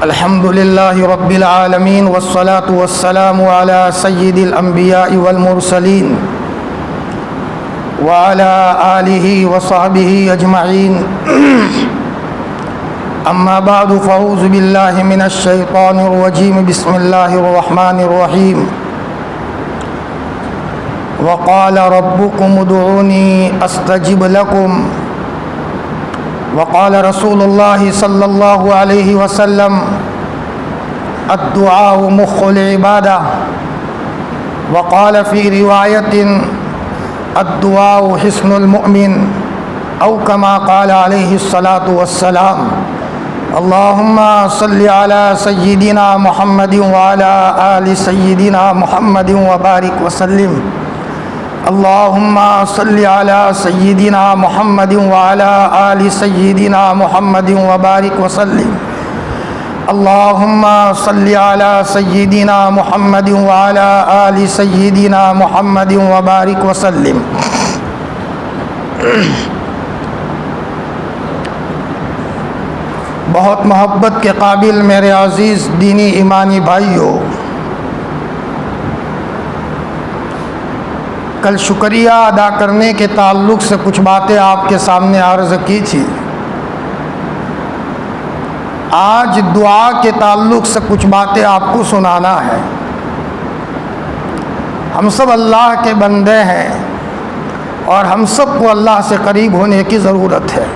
الحمد لله رب العالمين والصلاة والسلام على سيد الأنبياء والمرسلين وعلى آله وصحبه أجمعين أما بعد فأعوذ بالله من الشيطان الرجيم بسم الله الرحمن الرحيم وقال ربكم ادعوني أستجب لكم وقال رسول الله صلى الله عليه وسلم الدعاء مخ العبادة وقال في رواية الدعاء حصن المؤمن أو كما قال عليه الصلاة والسلام اللهم صل على سيدنا محمد وعلى آل سيدنا محمد وبارك وسلم اللهم صل على سيدنا محمد وعلى آل سيدنا محمد وبارك وسلم اللهم صل على سيدنا محمد وعلى آل سيدنا محمد وبارك وسلم بہت محبت کے قابل میرے عزیز دینی ایمانی بھائیوں، کل شکریہ ادا کرنے کے تعلق سے کچھ باتیں آپ کے سامنے عرض کی تھی۔ آج دعا کے تعلق سے کچھ باتیں آپ کو سنانا ہے۔ ہم سب اللہ کے بندے ہیں اور ہم سب کو اللہ سے قریب ہونے کی ضرورت ہے۔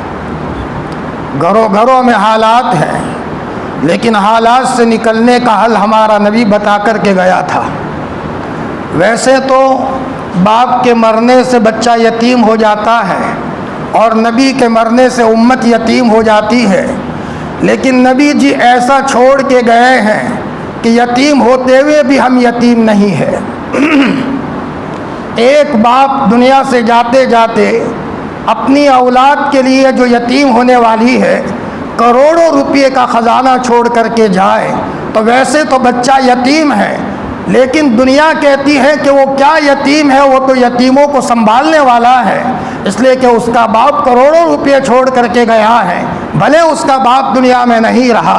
گھروں گھروں میں حالات ہیں، لیکن حالات سے نکلنے کا حل ہمارا نبی بتا کر کے گیا تھا۔ ویسے تو باپ کے مرنے سے بچہ یتیم ہو جاتا ہے اور نبی کے مرنے سے امت یتیم ہو جاتی ہے، لیکن نبی جی ایسا چھوڑ کے گئے ہیں کہ یتیم ہوتے ہوئے بھی ہم یتیم نہیں ہیں۔ ایک باپ دنیا سے جاتے جاتے اپنی اولاد کے لیے جو یتیم ہونے والی ہے کروڑوں روپے کا خزانہ چھوڑ کر کے جائے تو ویسے تو بچہ یتیم ہے، لیکن دنیا کہتی ہے کہ وہ کیا یتیم ہے، وہ تو یتیموں کو سنبھالنے والا ہے، اس لیے کہ اس کا باپ کروڑوں روپے چھوڑ کر کے گیا ہے، بھلے اس کا باپ دنیا میں نہیں رہا۔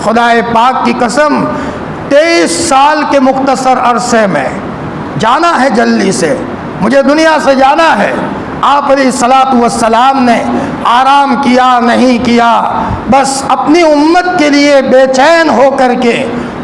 خدا پاک کی قسم 23 سال کے مختصر عرصے میں جانا ہے جلدی سے، مجھے دنیا سے جانا ہے۔ آپ علیہ الصلاۃ والسلام نے آرام کیا نہیں کیا، بس اپنی امت کے لیے بے چین ہو کر کے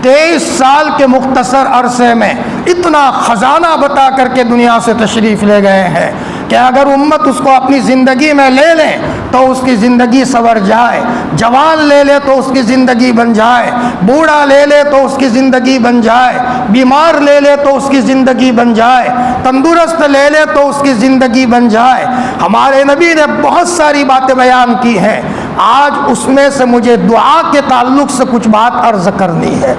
23 سال کے مختصر عرصے میں اتنا خزانہ بتا کر کے دنیا سے تشریف لے گئے ہیں کہ اگر امت اس کو اپنی زندگی میں لے لے تو اس کی زندگی سنور جائے، جوان لے لے تو اس کی زندگی بن جائے، بوڑھا لے لے تو اس کی زندگی بن جائے، بیمار لے لے تو اس کی زندگی بن جائے، تندرست لے لے تو اس کی زندگی بن جائے۔ ہمارے نبی نے بہت ساری باتیں بیان کی ہیں، آج اس میں سے مجھے دعا کے تعلق سے کچھ بات عرض کرنی ہے۔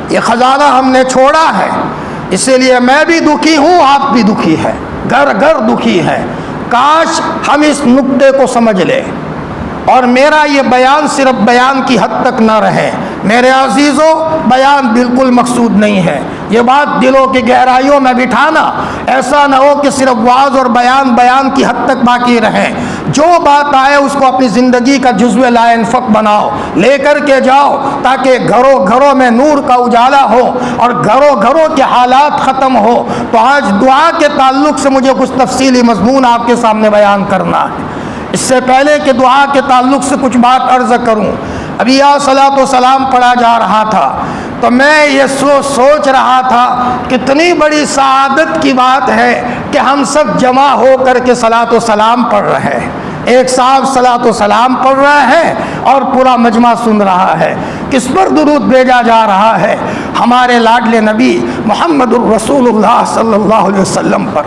یہ خزانہ ہم نے چھوڑا ہے، اسی لیے میں بھی دکھی ہوں، آپ بھی دکھی ہیں، گھر گھر دکھی ہے۔ کاش ہم اس نقطے کو سمجھ لیں اور میرا یہ بیان صرف بیان کی حد تک نہ رہے۔ میرے عزیزوں، بیان بالکل مقصود نہیں ہے، یہ بات دلوں کی گہرائیوں میں بٹھانا، ایسا نہ ہو کہ صرف وعظ اور بیان کی حد تک باقی رہے۔ جو بات آئے اس کو اپنی زندگی کا جزو لا انفق بناؤ، لے کر کے جاؤ، تاکہ گھروں گھروں میں نور کا اجالا ہو اور گھروں گھروں کے حالات ختم ہو۔ تو آج دعا کے تعلق سے مجھے کچھ تفصیلی مضمون آپ کے سامنے بیان کرنا ہے۔ اس سے پہلے کہ دعا کے تعلق سے کچھ بات عرض کروں، ابھی صلاۃ و سلام پڑھا جا رہا تھا تو میں یہ سوچ رہا تھا کتنی بڑی سعادت کی بات ہے کہ ہم سب جمع ہو کر کے صلاۃ و سلام پڑھ رہے ہیں۔ ایک صاحب صلاۃ و سلام پڑھ رہا ہے اور پورا مجمع سن رہا ہے۔ کس پر درود بھیجا جا رہا ہے؟ ہمارے لاڈلے نبی محمد الرسول اللہ صلی اللہ علیہ وسلم پر۔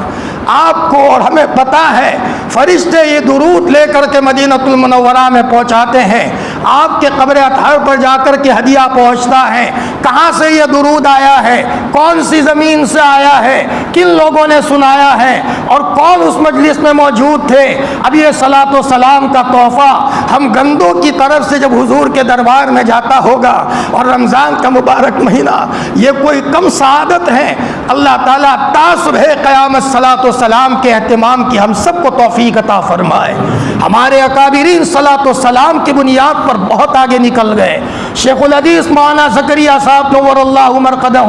آپ کو اور ہمیں پتہ ہے فرشتے یہ درود لے کر کے مدینہ المنورہ میں پہنچاتے ہیں۔ آپ کے قبر اطہر پر جا کر کے ہدیہ پہنچتا ہے، کہاں سے یہ درود آیا ہے، کون سی زمین سے آیا ہے، کن لوگوں نے سنایا ہے اور کون اس مجلس میں موجود تھے۔ اب یہ صلاۃ و سلام کا تحفہ ہم گندوں کی طرف سے جب حضور کے دربار میں جاتا ہوگا، اور رمضان کا مبارک مہینہ یہ کوئی کم سعادت ہے۔ اللہ تعالیٰ تا صبح قیامت صلاۃ و سلام کے اہتمام کی ہم سب کو توفیق عطا فرمائے۔ ہمارے اکابرین صلاۃ و سلام کی بنیاد پر بہت آگے نکل گئے۔ شیخ الحدیث مولانا زکریا صاحب نور اللہ مرقدہ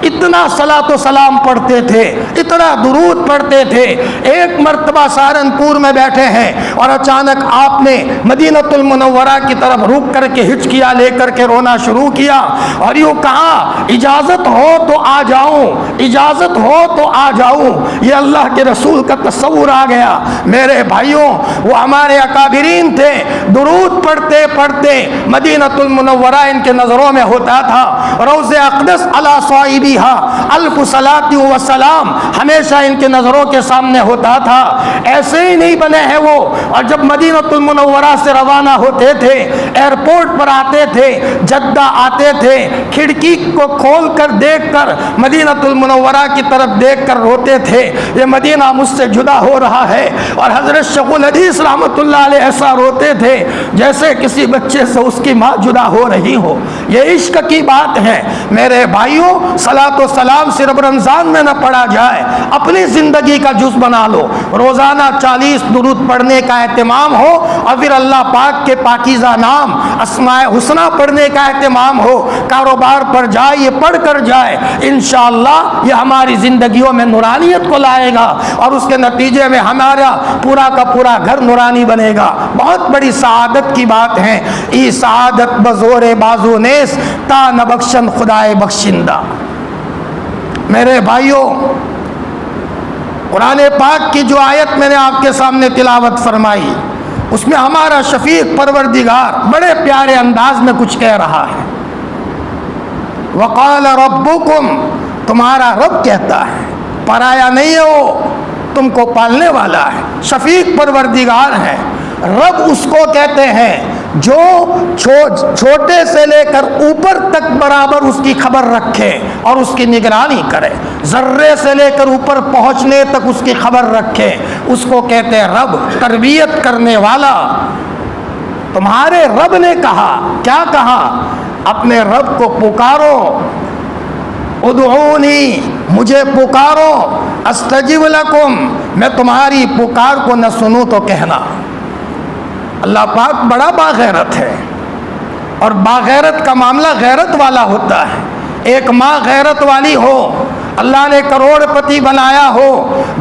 اتنا صلاۃ و سلام پڑھتے تھے، اتنا درود پڑھتے تھے۔ ایک مرتبہ سہارنپور میں بیٹھے ہیں اور اچانک آپ نے مدینۃ المنورہ کی طرف رک کر کے ہچکیاں لے کر کے رونا شروع کیا اور یوں کہا، اجازت ہو تو آ جاؤں، اجازت ہو تو آ جاؤں۔ یہ اللہ کے رسول کا تصور آ گیا۔ میرے بھائیوں، وہ ہمارے اکابرین تھے، درود پڑھتے پڑھتے مدینۃ المنورہ ان کے نظروں میں ہوتا تھا۔ روض اقدس علی صاحبہا الف صلاۃ و سلام ہمیشہ ان کے نظروں کے سامنے ہوتا تھا۔ ایسے ہی نہیں بنے ہیں وہ، اور جب مدینۃ المنورہ سے روانہ ہوتے تھے، ایئرپورٹ پر آتے تھے، جدہ آتے تھے، کھڑکی کو کھول کر دیکھ کر مدینۃ المنورہ کی طرف دیکھ کر روتے تھے، یہ مدینہ مجھ سے جدا ہو رہا ہے۔ اور حضرت شیخ الحدیث رحمۃ اللہ علیہ ایسا روتے تھے جیسے کسی بچے سے اس کی ماں جدا ہو رہی ہو۔ یہ عشق کی بات ہے میرے بھائیوں۔ صلاۃ و سلام صرف رمضان میں نہ پڑھا جائے، اپنی زندگی کا جز بنا لو۔ روزانہ 40 درود پڑھنے کا اہتمام ہو، اور پھر اللہ پاک کے پاکیزہ نام اسماء حسنہ پڑھنے کا اہتمام ہو۔ کاروبار پر جائے، یہ پڑھ کر جائے، انشاءاللہ یہ ہماری زندگیوں میں نورانیت کو لائے گا، اور اس کے نتیجے میں ہمارا پورا کا پورا گھر نورانی بنے گا۔ بہت بڑی سعادت کی بات ہے۔ ای سعادت بزور بازو نیس تا نہ بخشن خدائے بخشندہ۔ میرے بھائیوں، قرآن پاک کی جو آیت میں نے آپ کے سامنے تلاوت فرمائی، اس میں ہمارا شفیق پروردگار بڑے پیارے انداز میں کچھ کہہ رہا ہے۔ وقال ربکم، تمہارا رب کہتا ہے، پرایا نہیں ہے، وہ تم کو پالنے والا ہے، شفیق پروردگار ہے۔ رب اس کو کہتے ہیں جو چھوٹے سے لے کر اوپر تک برابر اس کی خبر رکھے اور اس کی نگرانی کرے، ذرے سے لے کر اوپر پہنچنے تک اس کی خبر رکھے، اس کو کہتے ہیں رب، تربیت کرنے والا۔ تمہارے رب نے کہا، کیا کہا؟ اپنے رب کو پکارو، ادعونی، مجھے پکارو، استجب لکم، میں تمہاری پکار کو نہ سنوں تو کہنا۔ اللہ پاک بڑا باغیرت ہے، اور باغیرت کا معاملہ غیرت والا ہوتا ہے۔ ایک ماں غیرت والی ہو، اللہ نے کروڑ پتی بنایا ہو،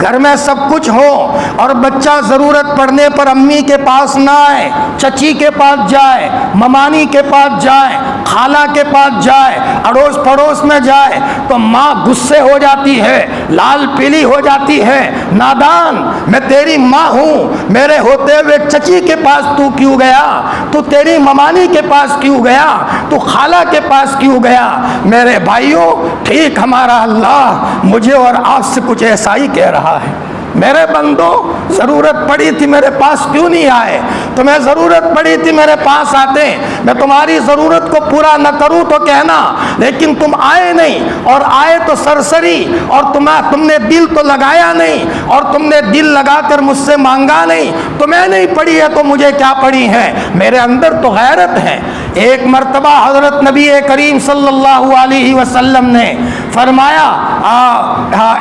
گھر میں سب کچھ ہو، اور بچہ ضرورت پڑنے پر امی کے پاس نہ آئے، چچی کے پاس جائے، ممانی کے پاس جائے، خالہ کے پاس جائے، اڑوس پڑوس میں جائے، تو ماں غصے ہو جاتی ہے، لال پیلی ہو جاتی ہے، نادان، میں تیری ماں ہوں، میرے ہوتے ہوئے چچی کے پاس تو کیوں گیا؟ تو تیری ممانی کے پاس کیوں گیا؟ تو خالہ کے پاس کیوں گیا؟ میرے بھائیوں، ٹھیک ہمارا اللہ مجھے اور آپ سے کچھ ایسا ہی کہہ رہا ہے۔ میرے بندو، ضرورت پڑی تھی میرے پاس کیوں نہیں آئے؟ تمہیں ضرورت پڑی تھی میرے پاس آتے، میں تمہاری ضرورت کو پورا نہ کروں تو کہنا، لیکن تم آئے نہیں، اور آئے تو سرسری، اور تم نے دل تو لگایا نہیں، اور تم نے دل لگا کر مجھ سے مانگا نہیں۔ تمہیں نہیں پڑی ہے تو مجھے کیا پڑی ہے؟ میرے اندر تو غیرت ہے۔ ایک مرتبہ حضرت نبی کریم صلی اللہ علیہ وسلم نے فرمایا،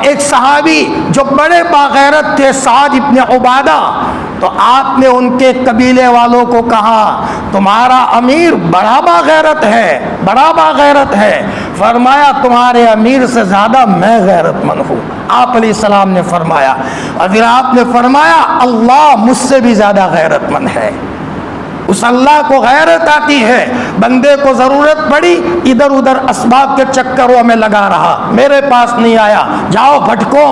ایک صحابی جو بڑے باغیرت تھے، سعد ابن عبادہ، تو آپ نے ان کے قبیلے والوں کو کہا، تمہارا امیر بڑا باغیرت ہے، بڑا باغیرت ہے۔ فرمایا، تمہارے امیر سے زیادہ میں غیرت مند ہوں۔ آپ علیہ السلام نے فرمایا، اور پھر آپ نے فرمایا، اللہ مجھ سے بھی زیادہ غیرت مند ہے۔ اس اللہ کو غیرت آتی ہے، بندے کو ضرورت پڑی، ادھر ادھر اسباب کے چکروں میں لگا رہا، میرے پاس نہیں آیا، جاؤ بھٹکو۔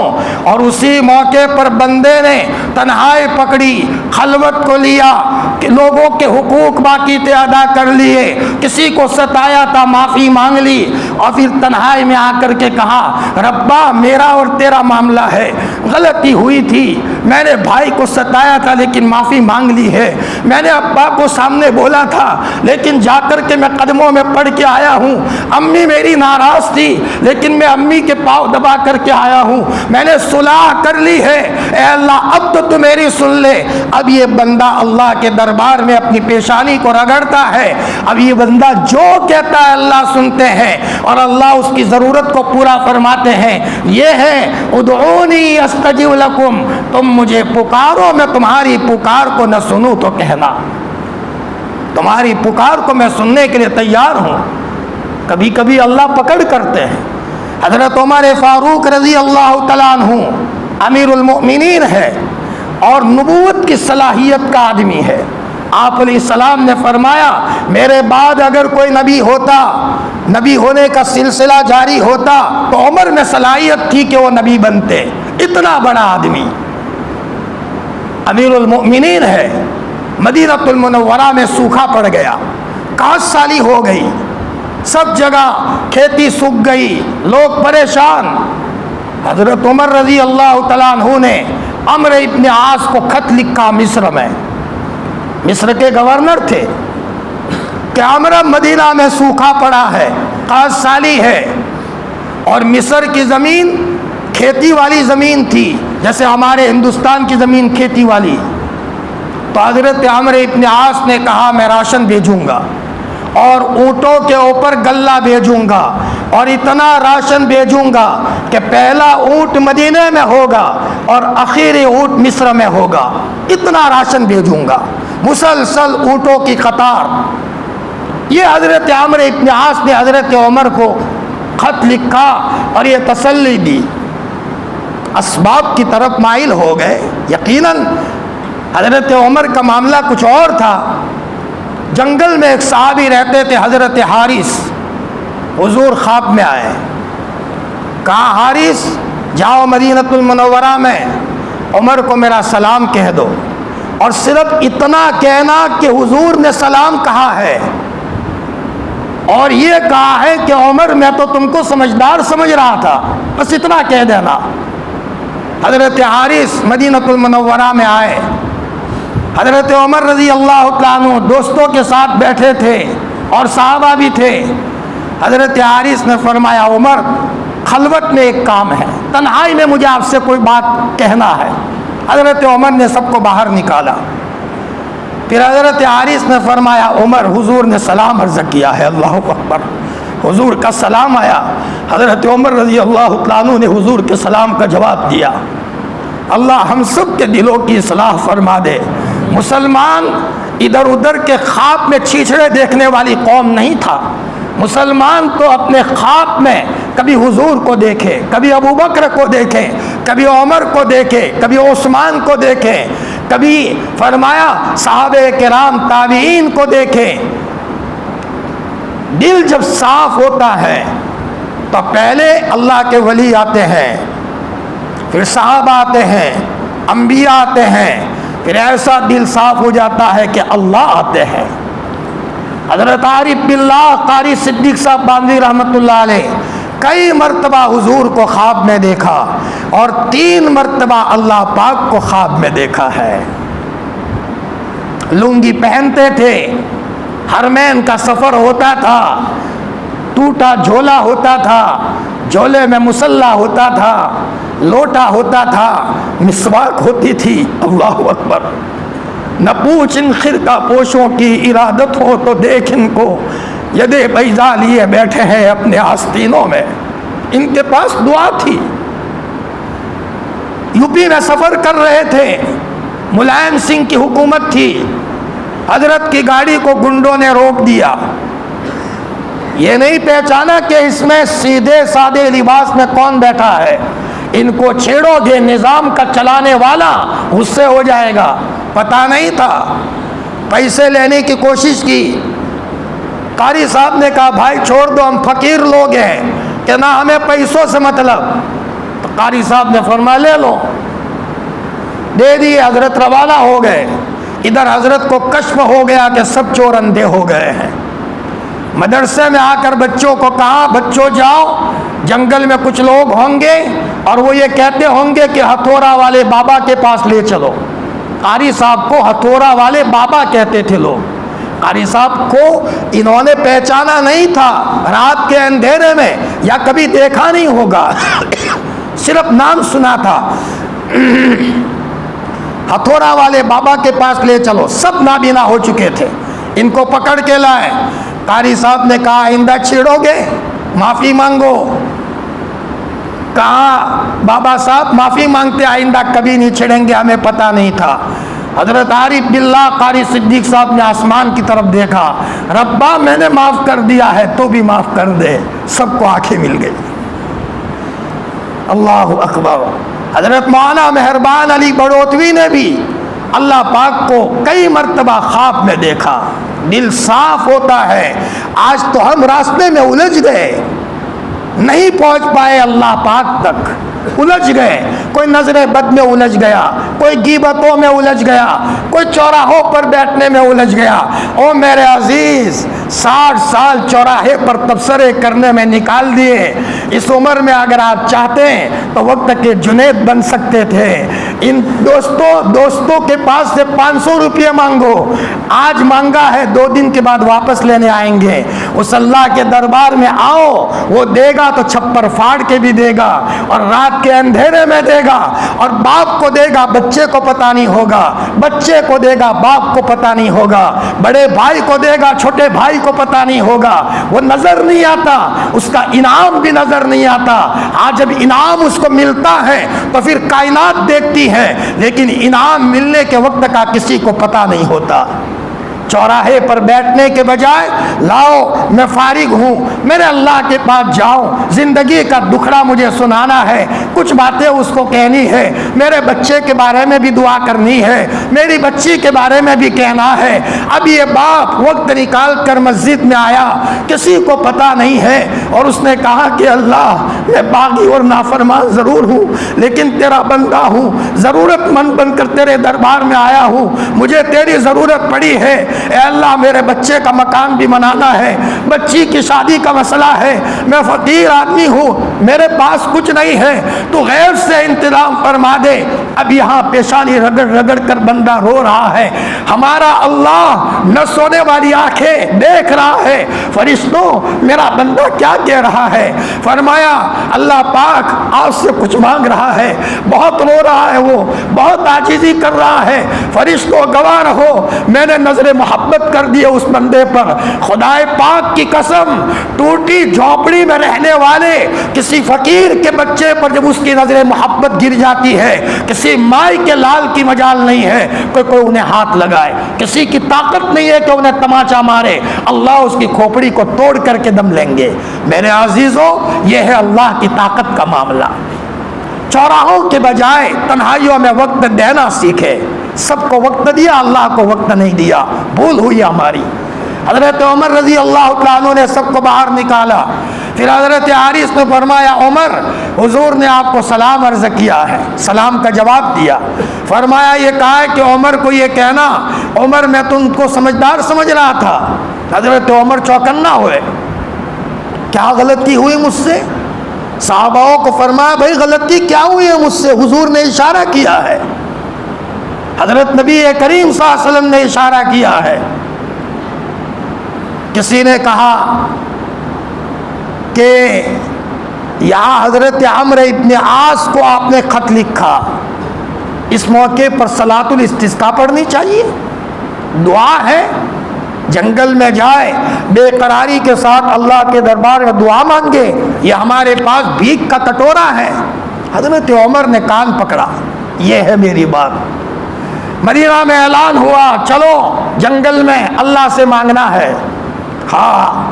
اور اسی موقع پر بندے نے تنہائی پکڑی، خلوت کو لیا، کہ لوگوں کے حقوق باقی تھے ادا کر لیے، کسی کو ستایا تھا معافی مانگ لی، اور پھر تنہائی میں آ کر کے کہا، ربا میرا اور تیرا معاملہ ہے، غلطی ہوئی تھی، میں نے بھائی کو ستایا تھا لیکن معافی مانگ لی ہے، میں نے ابا کو سامنے بولا تھا لیکن جا کر کے میں قدموں میں پڑھ کے آیا ہوں، امی میری ناراض تھی لیکن میں امی کے پاؤں دبا کر کے آیا ہوں، میں نے صلح کر لی ہے، اے اللہ اب تو میری سن لے۔ اب یہ بندہ اللہ کے دربار میں اپنی پیشانی کو رگڑتا ہے، اب یہ بندہ جو کہتا ہے اللہ سنتے ہیں اور اللہ اس کی ضرورت کو پورا فرماتے ہیں۔ یہ ہے ادعونی استجب لکم، تم مجھے پکارو میں تمہاری پکار کو نہ سنوں تو کہنا، تمہاری پکار کو میں سننے کے لیے تیار ہوں۔ کبھی کبھی اللہ پکڑ کرتے ہیں۔ حضرت عمر فاروق رضی اللہ تعالیٰ عنہ امیر المؤمنین ہے اور نبوت کی صلاحیت کا آدمی ہے۔ آپ علیہ السلام نے فرمایا میرے بعد اگر کوئی نبی ہوتا، نبی ہونے کا سلسلہ جاری ہوتا تو عمر میں صلاحیت تھی کہ وہ نبی بنتے۔ اتنا بڑا آدمی امیر المؤمنین ہے۔ مدینہ المنورہ میں سوکھا پڑ گیا، کاش سالی ہو گئی، سب جگہ کھیتی سوکھ گئی، لوگ پریشان۔ حضرت عمر رضی اللہ تعالیٰ عنہ نے عمرو ابن عاص کو خط لکھا مصر میں، مصر کے گورنر تھے، کہ عمرو مدینہ میں سوکھا پڑا ہے، کاش سالی ہے، اور مصر کی زمین کھیتی والی زمین تھی جیسے ہمارے ہندوستان کی زمین کھیتی والی۔ تو حضرت عمرو ابن عاص نے کہا میں راشن بھیجوں گا اور اونٹوں کے اوپر غلہ بھیجوں گا اور اتنا راشن بھیجوں گا کہ پہلا اونٹ مدینہ میں ہوگا اور آخری اونٹ مصر میں ہوگا، اتنا راشن بھیجوں گا، مسلسل اونٹوں کی قطار۔ یہ حضرت عمرو ابن عاص نے حضرت عمر کو خط لکھا اور یہ تسلی دی، اسباب کی طرف مائل ہو گئے۔ یقیناً حضرت عمر کا معاملہ کچھ اور تھا۔ جنگل میں ایک صحابی رہتے تھے حضرت حارث، حضور خواب میں آئے، کہا حارث جاؤ مدینہ المنورہ میں عمر کو میرا سلام کہہ دو، اور صرف اتنا کہنا کہ حضور نے سلام کہا ہے، اور یہ کہا ہے کہ عمر میں تو تم کو سمجھدار سمجھ رہا تھا، بس اتنا کہہ دینا۔ حضرت حارث مدینہ المنورہ میں آئے، حضرت عمر رضی اللہ عنہ دوستوں کے ساتھ بیٹھے تھے اور صحابہ بھی تھے۔ حضرت حارث نے فرمایا عمر خلوت میں ایک کام ہے، تنہائی میں مجھے آپ سے کوئی بات کہنا ہے۔ حضرت عمر نے سب کو باہر نکالا، پھر حضرت حارث نے فرمایا عمر حضور نے سلام عرض کیا ہے، اللہ اکبر، حضور کا سلام آیا۔ حضرت عمر رضی اللہ عنہ نے حضور کے سلام کا جواب دیا۔ اللہ ہم سب کے دلوں کی اصلاح فرما دے۔ مسلمان ادھر ادھر کے خواب میں چھیچھڑے دیکھنے والی قوم نہیں تھا۔ مسلمان تو اپنے خواب میں کبھی حضور کو دیکھے، کبھی ابو بکر کو دیکھے، کبھی عمر کو دیکھے، کبھی عثمان کو دیکھے، کبھی فرمایا صحابہ کرام تابعین کو دیکھے۔ دل جب صاف ہوتا ہے تو پہلے اللہ کے ولی آتے ہیں، پھر صحابہ آتے ہیں، انبیاء آتے ہیں، پھر ایسا دل صاف ہو جاتا ہے کہ اللہ آتے ہیں۔ حضرت عارف باللہ قاری صدیق صاحب باندھی رحمۃ اللہ علیہ کئی مرتبہ حضور کو خواب میں دیکھا اور 3 مرتبہ اللہ پاک کو خواب میں دیکھا ہے۔ لنگی پہنتے تھے، حرمین کا سفر ہوتا تھا، ٹوٹا جھولا ہوتا تھا، جھولے میں مصلی ہوتا تھا، لوٹا ہوتا تھا، مسواک ہوتی تھی، اللہ اکبر۔ نہ پوچھ ان خرقہ پوشوں کی ارادت ہو تو دیکھ ان کو، یدے بیضا لیے بیٹھے ہیں اپنے آستینوں میں۔ ان کے پاس دعا تھی۔ یوپی میں سفر کر رہے تھے، ملائم سنگھ کی حکومت تھی، حضرت کی گاڑی کو گنڈوں نے روک دیا۔ یہ نہیں پہچانا کہ اس میں سیدھے سادے لباس میں کون بیٹھا ہے، ان کو چھیڑو گے نظام کا چلانے والا غصے ہو جائے گا، پتہ نہیں تھا۔ پیسے لینے کی کوشش کی، قاری صاحب نے کہا بھائی چھوڑ دو، ہم فقیر لوگ ہیں، کہ نہ ہمیں پیسوں سے مطلب۔ تو قاری صاحب نے فرمایا لے لو، دے دیے، حضرت روانہ ہو گئے۔ ادھر حضرت کو کشف ہو گیا کہ سب چور اندھے ہو گئے ہیں۔ مدرسے میں آ کر بچوں کو کہا بچوں جاؤ جنگل میں کچھ لوگ ہوں گے اور وہ یہ کہتے ہوں گے کہ ہتھوڑا والے بابا کے پاس لے چلو. قاری صاحب کو ہتھوڑا والے بابا کہتے تھے لوگ. قاری صاحب کو انہوں نے پہچانا نہیں تھا رات کے اندھیرے میں یا کبھی دیکھا نہیں ہوگا صرف نام سنا تھا. ہتھوڑا والے بابا کے پاس لے چلو. سب نابینا ہو چکے تھے, ان کو پکڑ کے لائے. قاری صاحب نے کہا آئندہ چھیڑو گے معافی مانگو. کہا بابا صاحب معافی مانگتے آئندہ کبھی نہیں چھیڑیں گے, ہمیں پتہ نہیں تھا. حضرت عارف باللہ قاری صدیق صاحب نے آسمان کی طرف دیکھا, ربا میں نے معاف کر دیا ہے تو بھی معاف کر دے. سب کو آنکھیں مل گئی. اللہ اکبر. حضرت مولانا مہربان علی بڑوتوی نے بھی اللہ پاک کو کئی مرتبہ خواب میں دیکھا. دل صاف ہوتا ہے. آج تو ہم راستے میں الجھ گئے, نہیں پہنچ پائے اللہ پاک تک, الجھ گئے. کوئی نظر بد میں الجھ گیا, کوئی غیبتوں میں الجھ گیا, کوئی چوراہوں پر بیٹھنے میں الجھ گیا. او میرے عزیز 60 سال چوراہے پر تبصرے کرنے میں نکال دیے. اس عمر میں اگر آپ چاہتے ہیں تو وقت کے جنید بن سکتے تھے. ان دوستوں کے پاس سے 500 روپے مانگو, آج مانگا ہے 2 دن کے بعد واپس لینے آئیں گے. اس اللہ کے دربار میں آؤ, وہ دے گا تو چھپر پھاڑ کے بھی دے گا اور رات کے اندھیرے میں دے گا. اور باپ کو دے گا بچے کو پتہ نہیں ہوگا, بچے کو دے گا باپ کو پتہ نہیں ہوگا, بڑے بھائی کو دے گا چھوٹے بھائی کو پتہ نہیں ہوگا. وہ نظر نہیں آتا, اس کا انعام بھی نظر نہیں آتا. آج جب انعام اس کو ملتا ہے تو پھر کائنات دیکھتی ہے, لیکن انعام ملنے کے وقت کا کسی کو پتہ نہیں ہوتا. چوراہے پر بیٹھنے کے بجائے لاؤ میں فارغ ہوں, میرے اللہ کے پاس جاؤ, زندگی کا دکھڑا مجھے سنانا ہے, کچھ باتیں اس کو کہنی ہے, میرے بچے کے بارے میں بھی دعا کرنی ہے, میری بچی کے بارے میں بھی کہنا ہے. اب یہ باپ وقت نکال کر مسجد میں آیا, کسی کو پتہ نہیں ہے, اور اس نے کہا کہ اللہ میں باغی اور نافرمان ضرور ہوں لیکن تیرا بندہ ہوں, ضرورت مند بن کر تیرے دربار میں آیا ہوں, مجھے تیری ضرورت پڑی ہے. اے اللہ میرے بچے کا مکان بھی بنانا ہے, بچی کی شادی کا مسئلہ ہے, میں فقیر آدمی ہوں, میرے پاس کچھ نہیں ہے, تو غیر سے انتظام فرما دے. اب یہاں پیشانی رگڑ رگڑ کر بندہ رو رہا ہے. ہمارا اللہ نہ سونے والی آنکھیں دیکھ رہا ہے. فرشتوں میرا بندہ کیا کہہ رہا ہے؟ فرمایا اللہ پاک آپ سے کچھ مانگ رہا ہے, بہت رو رہا ہے, وہ بہت عاجزی کر رہا ہے. فرشتوں گواہ رہو میں نے نظر محبت کر دی اس بندے پر. خدائے پاک کی قسم, ٹوٹی جھونپڑی میں رہنے والے کسی فقیر کے بچے پر جب اس کی نظر محبت گر جاتی ہے, کسی مائی کے لال کی مجال نہیں ہے کوئی انہیں ہاتھ لگائے, کسی کی طاقت نہیں ہے کہ انہیں تماچا مارے. اللہ اس کی کھوپڑی کو توڑ کر کے دم لیں گے. میرے عزیزوں یہ ہے اللہ کی طاقت کا معاملہ. چوراہوں کے بجائے تنہائیوں میں وقت دینا سیکھے. سب کو وقت دیا, اللہ کو وقت نہیں دیا, بھول ہوئی ہماری. حضرت عمر رضی اللہ تعالیٰ عنہ نے سب کو باہر نکالا. پھر حضرت حارث نے فرمایا عمر حضور نے آپ کو سلام عرض کیا ہے. سلام کا جواب دیا. فرمایا یہ کہا ہے کہ عمر کو یہ کہنا, عمر میں تم کو سمجھدار سمجھ رہا تھا. حضرت عمر چوکنا ہوئے, کیا غلطی ہوئی مجھ سے؟ صحاباؤں کو فرمایا بھائی غلطی کیا ہوئی ہے مجھ سے؟ حضور نے اشارہ کیا ہے, حضرت نبی کریم صلی اللہ علیہ وسلم نے اشارہ کیا ہے. کسی نے کہا کہ یہاں حضرت عمرو ابن عاص کو آپ نے خط لکھا, اس موقع پر صلاۃ الاستسقاء پڑھنی چاہیے, دعا ہے. جنگل میں جائے بے قراری کے ساتھ اللہ کے دربار میں دعا مانگے, یہ ہمارے پاس بھیک کا کٹورا ہے. حضرت عمر نے کان پکڑا, یہ ہے میری بات. مدینہ میں اعلان ہوا چلو جنگل میں اللہ سے مانگنا ہے. ہاں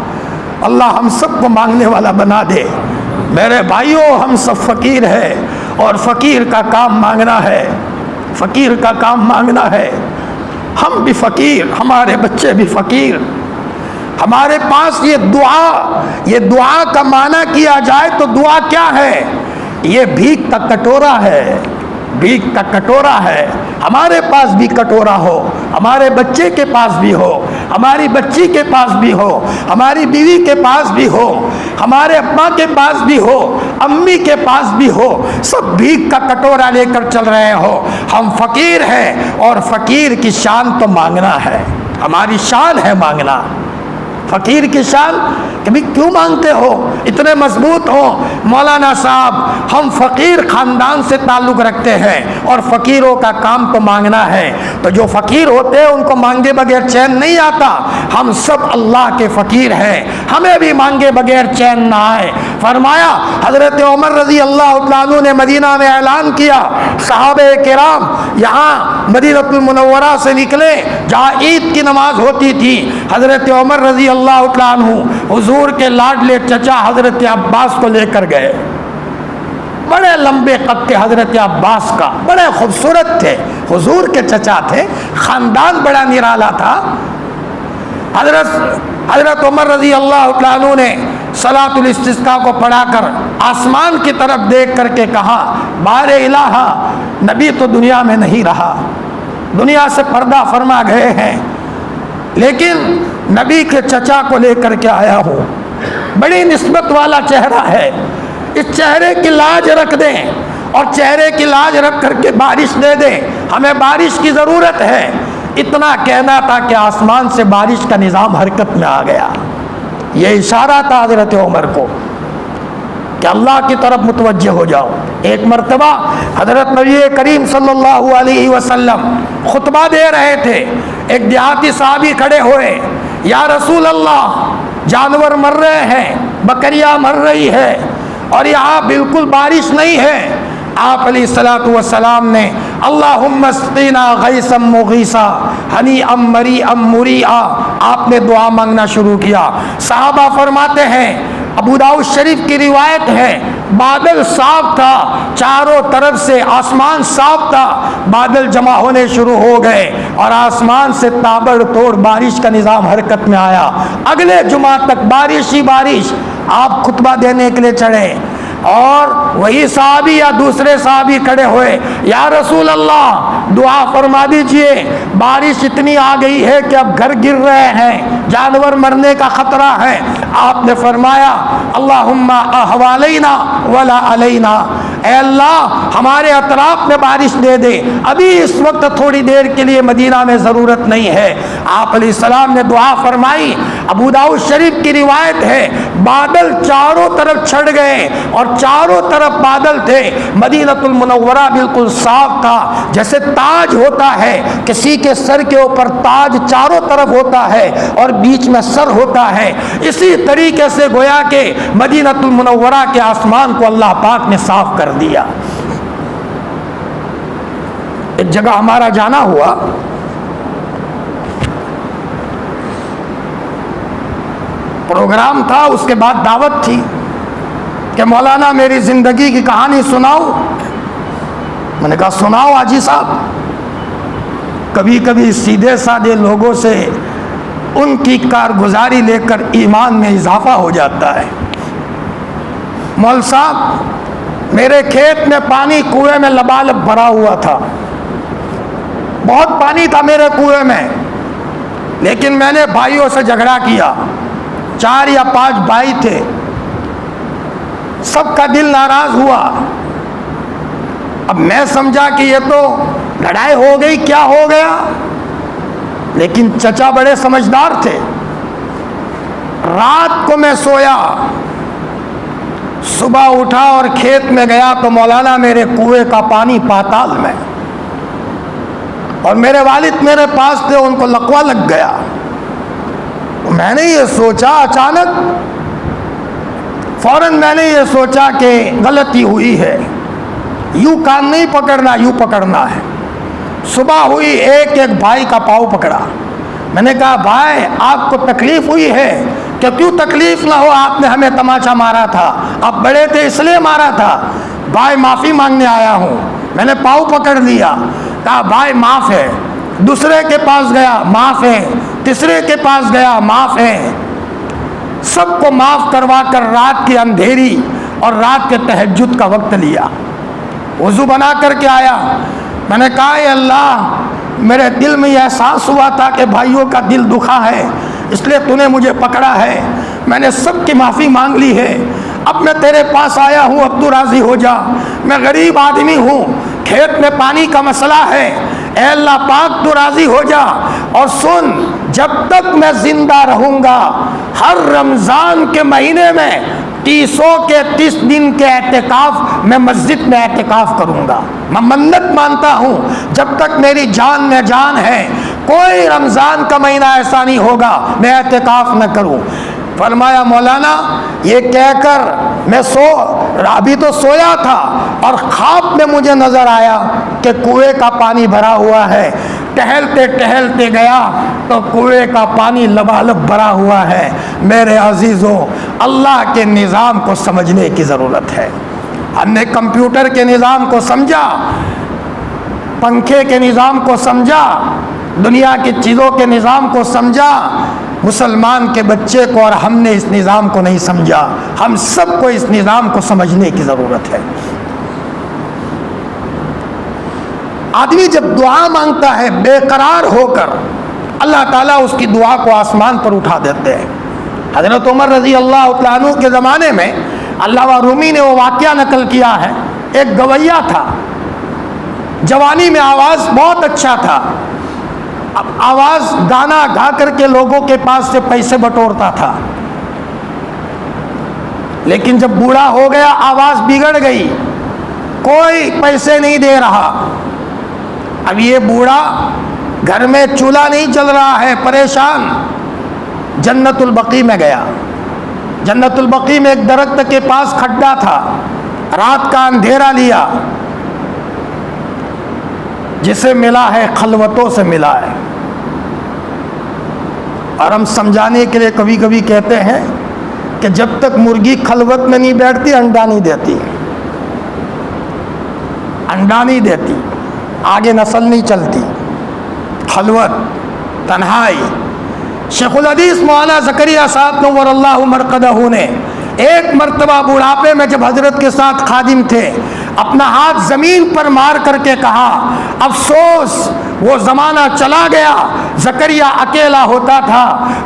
اللہ ہم سب کو مانگنے والا بنا دے. میرے بھائیوں ہم سب فقیر ہیں اور فقیر کا کام مانگنا ہے, فقیر کا کام مانگنا ہے. ہم بھی فقیر, ہمارے بچے بھی فقیر. ہمارے پاس یہ دعا کا معنی کیا جائے تو دعا کیا ہے؟ یہ بھیک کا کٹورا ہے. بھیک کا کٹورا ہے، ہمارے پاس بھی کٹورا ہو، ہمارے بچے کے پاس بھی ہو، ہماری بچی کے پاس بھی ہو، ہماری بیوی کے پاس بھی ہو، ہمارے ابا کے پاس بھی ہو، امی کے پاس بھی ہو، سب بھیک کا کٹورا لے کر چل رہے ہو۔ ہم فقیر ہیں، اور فقیر کی شان تو مانگنا ہے، ہماری شان ہے مانگنا۔ فقیر کی شان کہ بھی کیوں مانگتے ہو، اتنے مضبوط ہو۔ مولانا صاحب ہم فقیر خاندان سے تعلق رکھتے ہیں، اور فقیروں کا کام تو مانگنا ہے، تو جو فقیر ہوتے ہیں ان کو مانگے بغیر چین نہیں آتا۔ ہم سب اللہ کے فقیر ہیں، ہمیں بھی مانگے بغیر چین نہ آئے۔ فرمایا حضرت عمر رضی اللہ تعالیٰ عنہ نے مدینہ میں اعلان کیا، صحابہ کرام یہاں مدینہ المنورہ سے نکلے جہاں عید کی نماز ہوتی تھی۔ حضرت عمر رضی اللہ تعالیٰ عنہ حضور کے لاڈلے چچا حضرت عباس کو لے کر گئے۔ بڑے لمبے قد کے حضرت عباس کا، بڑے خوبصورت تھے، حضور کے چچا تھے، خاندان بڑا نرالا تھا۔ حضرت عمر رضی اللہ تعالیٰ عنہ نے صلاۃ الاستسقاء کو پڑھا کر آسمان کی طرف دیکھ کر کے کہا، بار الہ، نبی تو دنیا میں نہیں رہا، دنیا سے پردہ فرما گئے ہیں، لیکن نبی کے چچا کو لے کر کے آیا ہوں، بڑی نسبت والا چہرہ ہے، اس چہرے کی لاج رکھ دیں، اور چہرے کی لاج رکھ کر کے بارش دے دیں، ہمیں بارش کی ضرورت ہے۔ اتنا کہنا تھا کہ آسمان سے بارش کا نظام حرکت میں آ گیا۔ یہ اشارہ تھا حضرت عمر کو کہ اللہ کی طرف متوجہ ہو جاؤ۔ ایک مرتبہ حضرت نبی کریم صلی اللہ علیہ وسلم خطبہ دے رہے تھے، ایک دیہاتی صحابی کھڑے ہوئے، یا رسول اللہ، جانور مر رہے ہیں، بکریاں مر رہی ہے، اور یہاں بالکل بارش نہیں ہے۔ آپ علیہ الصلوۃ والسلام نے اللہم اسقنا غیثا مغیثا ہنیئا مریئا مريئا، آپ نے دعا مانگنا شروع کیا۔ صحابہ فرماتے ہیں، ابو داؤد شریف کی روایت ہے، بادل صاف تھا، چاروں طرف سے آسمان صاف تھا، بادل جمع ہونے شروع ہو گئے، اور آسمان سے تابڑ توڑ بارش کا نظام حرکت میں آیا۔ اگلے جمعہ تک بارش ہی بارش۔ آپ خطبہ دینے کے لیے چڑھے، اور وہی صحابی یا دوسرے صحابی کھڑے ہوئے، یا رسول اللہ دعا فرما دیجئے، بارش اتنی آ گئی ہے کہ اب گھر گر رہے ہیں، جانور مرنے کا خطرہ ہے۔ آپ نے فرمایا، اللہم احوالینا ولا علینا، اے اللہ ہمارے اطراف میں بارش دے دے، ابھی اس وقت تھوڑی دیر کے لیے مدینہ میں ضرورت نہیں ہے۔ آپ علیہ السلام نے دعا فرمائی۔ ابو داؤد شریف کی روایت ہے، بادل چاروں طرف چھڑ گئے، اور چاروں طرف بادل تھے، مدینہ المنورہ بالکل صاف تھا، جیسے تاج ہوتا ہے، کسی کے سر کے اوپر تاج چاروں طرف ہوتا ہے اور بیچ میں سر ہوتا ہے، اسی طریقے سے گویا کہ مدینہ المنورہ کے آسمان کو اللہ پاک نے صاف کر دیا۔ ایک جگہ ہمارا جانا ہوا، پروگرام تھا، اس کے بعد دعوت تھی کہ مولانا میری زندگی کی کہانی سناؤ۔ میں نے کہا سناؤ حاجی صاحب۔ کبھی کبھی سیدھے سادے لوگوں سے ان کی کارگزاری لے کر ایمان میں اضافہ ہو جاتا ہے۔ مول صاحب، میرے کھیت میں پانی کنویں میں لبالب بھرا ہوا تھا، بہت پانی تھا میرے کنویں میں، لیکن میں نے بھائیوں سے جھگڑا کیا، 4 یا 5 بھائی تھے، سب کا دل ناراض ہوا۔ اب میں سمجھا کہ یہ تو لڑائی ہو گئی، کیا ہو گیا، لیکن چچا بڑے سمجھدار تھے۔ رات کو میں سویا، صبح اٹھا اور کھیت میں گیا تو مولانا میرے کنویں کا پانی پاتال میں، اور میرے والد میرے پاس تھے، ان کو لقوہ لگ گیا۔ میں نے یہ سوچا، اچانک فوراً میں نے یہ سوچا کہ غلطی ہوئی ہے، یوں کان نہیں پکڑنا، یوں پکڑنا ہے۔ صبح ہوئی، ایک ایک بھائی کا پاؤں پکڑا۔ میں نے کہا بھائی آپ کو تکلیف ہوئی ہے؟ کہ کیوں تکلیف نہ ہو، آپ نے ہمیں تماچا مارا تھا، آپ بڑے تھے اس لیے مارا تھا۔ بھائی معافی مانگنے آیا ہوں۔ میں نے پاؤں پکڑ لیا، کہا بھائی معاف ہے۔ دوسرے کے پاس گیا، معاف ہے۔ تیسرے کے پاس گیا، معاف ہے۔ سب کو معاف کروا کر رات کی اندھیری اور رات کے تہجد کا وقت لیا۔ وضو بنا کر کے آیا. میں نے کہا اے اللہ میرے دل میں یہ احساس ہوا تھا کہ بھائیوں کا دل دکھا ہے، اس لیے تو نے مجھے پکڑا ہے. میں نے سب کی معافی مانگ لی ہے. اب میں تیرے پاس آیا ہوں، اب تو راضی ہو جا. میں غریب آدمی ہوں، کھیت میں پانی کا مسئلہ ہے. اے اللہ پاک تو راضی ہو جا. اور سن، جب تک میں زندہ رہوں گا ہر رمضان کے مہینے میں 30 دن کے اعتکاف میں مسجد میں اعتکاف کروں گا. میں منت مانتا ہوں جب تک میری جان میں جان ہے کوئی رمضان کا مہینہ ایسا نہیں ہوگا میں اعتکاف نہ کروں. فرمایا مولانا یہ کہہ کر میں ابھی تو سویا تھا اور خواب میں مجھے نظر آیا کہ کنویں کا پانی بھرا ہوا ہے. ٹہلتے ٹہلتے گیا تو کنویں کا پانی لبالب بھرا ہوا ہے. میرے عزیزوں، اللہ کے نظام کو سمجھنے کی ضرورت ہے. ہم نے کمپیوٹر کے نظام کو سمجھا، پنکھے کے نظام کو سمجھا، دنیا کی چیزوں کے نظام کو سمجھا. مسلمان کے بچے کو اور ہم نے اس نظام کو نہیں سمجھا. ہم سب کو اس نظام کو سمجھنے کی ضرورت ہے. آدمی جب دعا مانگتا ہے بے قرار ہو کر، اللہ تعالیٰ اس کی دعا کو آسمان پر اٹھا دیتے ہیں. حضرت عمر رضی اللہ تعالیٰ عنہ کے زمانے میں علامہ رومی نے وہ واقعہ نقل کیا ہے. ایک گویا تھا، جوانی میں آواز بہت اچھا تھا. اب آواز گانا گا کر کے لوگوں کے پاس سے پیسے بٹورتا تھا، لیکن جب بوڑھا ہو گیا آواز بگڑ گئی، کوئی پیسے نہیں دے رہا. اب یہ بوڑھا گھر میں چولہا نہیں چل رہا ہے، پریشان. جنت البقیع میں گیا. جنت البقیع میں ایک درخت کے پاس کھڈا تھا. رات کا اندھیرا لیا. جسے ملا ہے خلوتوں سے ملا ہے. اور ہم سمجھانے کے لیے کبھی کبھی کہتے ہیں کہ جب تک مرغی خلوت میں نہیں بیٹھتی انڈا نہیں دیتی. انڈا نہیں دیتی، آگے نسل نہیں چلتی. خلوت، تنہائی. شیخ الحدیث مولانا زکریا صاحب نور اللہ مرقدہ نے ایک مرتبہ بڑھاپے میں جب حضرت کے ساتھ خادم تھے، اپنا ہاتھ زمین پر مار کر کے کہا افسوس وہ زمانہ چلا گیا. زکریا اکیلا ہوتا تھا،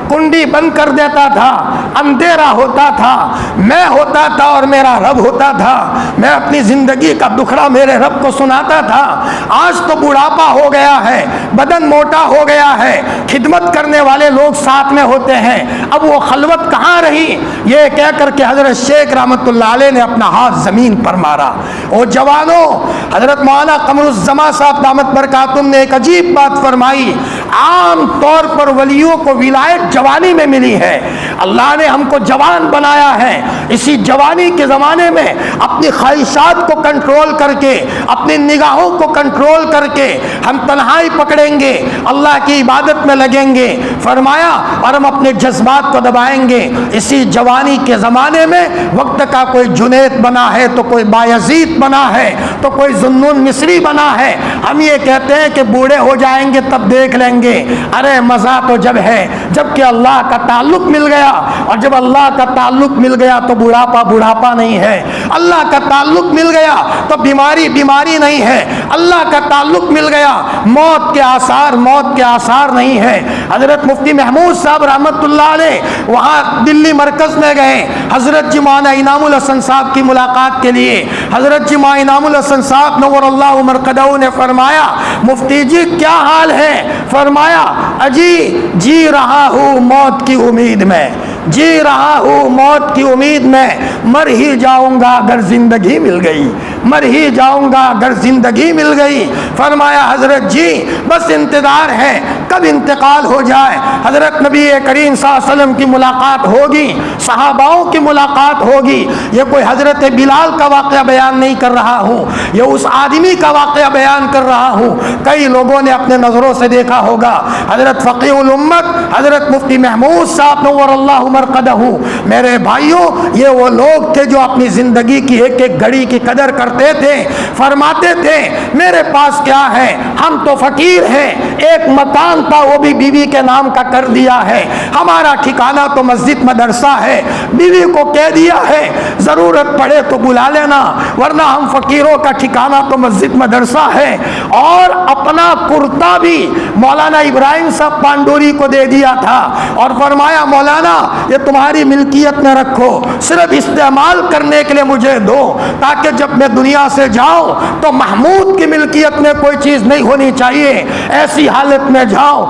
کنڈی بند کر دیتا تھا، اندھیرا ہوتا تھا، میں ہوتا تھا اور میرا رب ہوتا تھا. میں اپنی زندگی کا دکھڑا میرے رب کو سناتا تھا. آج تو بڑھاپا ہو گیا ہے، بدن موٹا ہو گیا ہے، خدمت کرنے والے لوگ ساتھ میں ہوتے ہیں، اب وہ خلوت کہاں رہی. یہ کہہ کر کے حضرت شیخ رحمۃ اللہ علیہ نے اپنا ہاتھ زمین پر مارا. او جوانوں، حضرت مولانا قمر الزما صاحب دامت برکاتہم نے ایک عجیب بات فرمائی. عام طور پر ولیوں کو ولایت جوانی میں ملی ہے. اللہ نے ہم کو جوان بنایا ہے. اسی جوانی کے زمانے میں اپنی خواہشات کو کنٹرول کر کے، اپنی نگاہوں کو کنٹرول کر کے ہم تنہائی پکڑیں گے، اللہ کی عبادت میں لگیں گے. فرمایا اور ہم اپنے جذبات کو دبائیں گے. اسی جوانی کے زمانے میں وقت کا کوئی جنید بنا ہے تو کوئی بایزید بنا ہے تو کوئی ذوالنون مصری بنا ہے. ہم یہ کہتے ہیں کہ بوڑھے ہو جائیں گے تب دیکھ لیں گے. ارے مزہ تو جب ہے جب کہ اللہ کا تعلق مل گیا، اور جب اللہ کا تعلق مل گیا تو بڑھاپا بڑھاپا نہیں ہے. اللہ کا تعلق مل گیا تو بیماری بیماری نہیں ہے. اللہ کا تعلق مل گیا موت کے آثار نہیں ہے. حضرت مفتی محمود صاحب رحمۃ اللہ علیہ وہاں دلی مرکز میں گئے. حضرت جی مولانا انعام الحسن صاحب کی ملاقات کے لیے. حضرت جی مولانا انعام الحسن صاحب نور اللہ مرقدہ نے فرمایا مفتی جی کیا حال ہے؟ فرمایا اجی جی رہا ہوں موت کی امید میں، جی رہا ہوں موت کی امید میں، مر ہی جاؤں گا اگر زندگی مل گئی، مر ہی جاؤں گا اگر زندگی مل گئی. فرمایا حضرت جی بس انتظار ہے کب انتقال ہو جائے. حضرت نبی کریم صلی اللہ علیہ وسلم کی ملاقات ہوگی، صحاباؤں کی ملاقات ہوگی. یہ کوئی حضرت بلال کا واقعہ بیان نہیں کر رہا ہوں، یہ اس آدمی کا واقعہ بیان کر رہا ہوں. کئی لوگوں نے اپنے نظروں سے دیکھا ہوگا. حضرت فقیہ الامت حضرت مفتی محمود صاحب نور اللہ مرقدہ. میرے بھائیوں، یہ وہ لوگ تھے جو اپنی زندگی کی ایک ایک گھڑی کی قدر کرتے تھے. فرماتے تھے میرے پاس کیا ہے، ہم تو فقیر ہیں، ایک مکان تھا وہ بھی بیوی کے نام کا کر دیا ہے، ہمارا ٹھکانہ تو مسجد مدرسہ ہے، بیوی کو کہہ دیا ہے ضرورت پڑے تو بلا لینا ورنہ ہم فقیروں کا ٹھکانہ تو مسجد مدرسہ ہے۔ اور اپنا کرتا بھی مولانا ابراہیم صاحب پانڈوری کو دے دیا تھا اور فرمایا مولانا یہ تمہاری ملکیت میں رکھو، صرف استعمال کرنے کے لیے مجھے دو تاکہ جب میں دنیا سے جاؤں تو محمود کی ملکیت میں کوئی چیز نہیں ہونی چاہیے، ایسی حالت میں جاؤ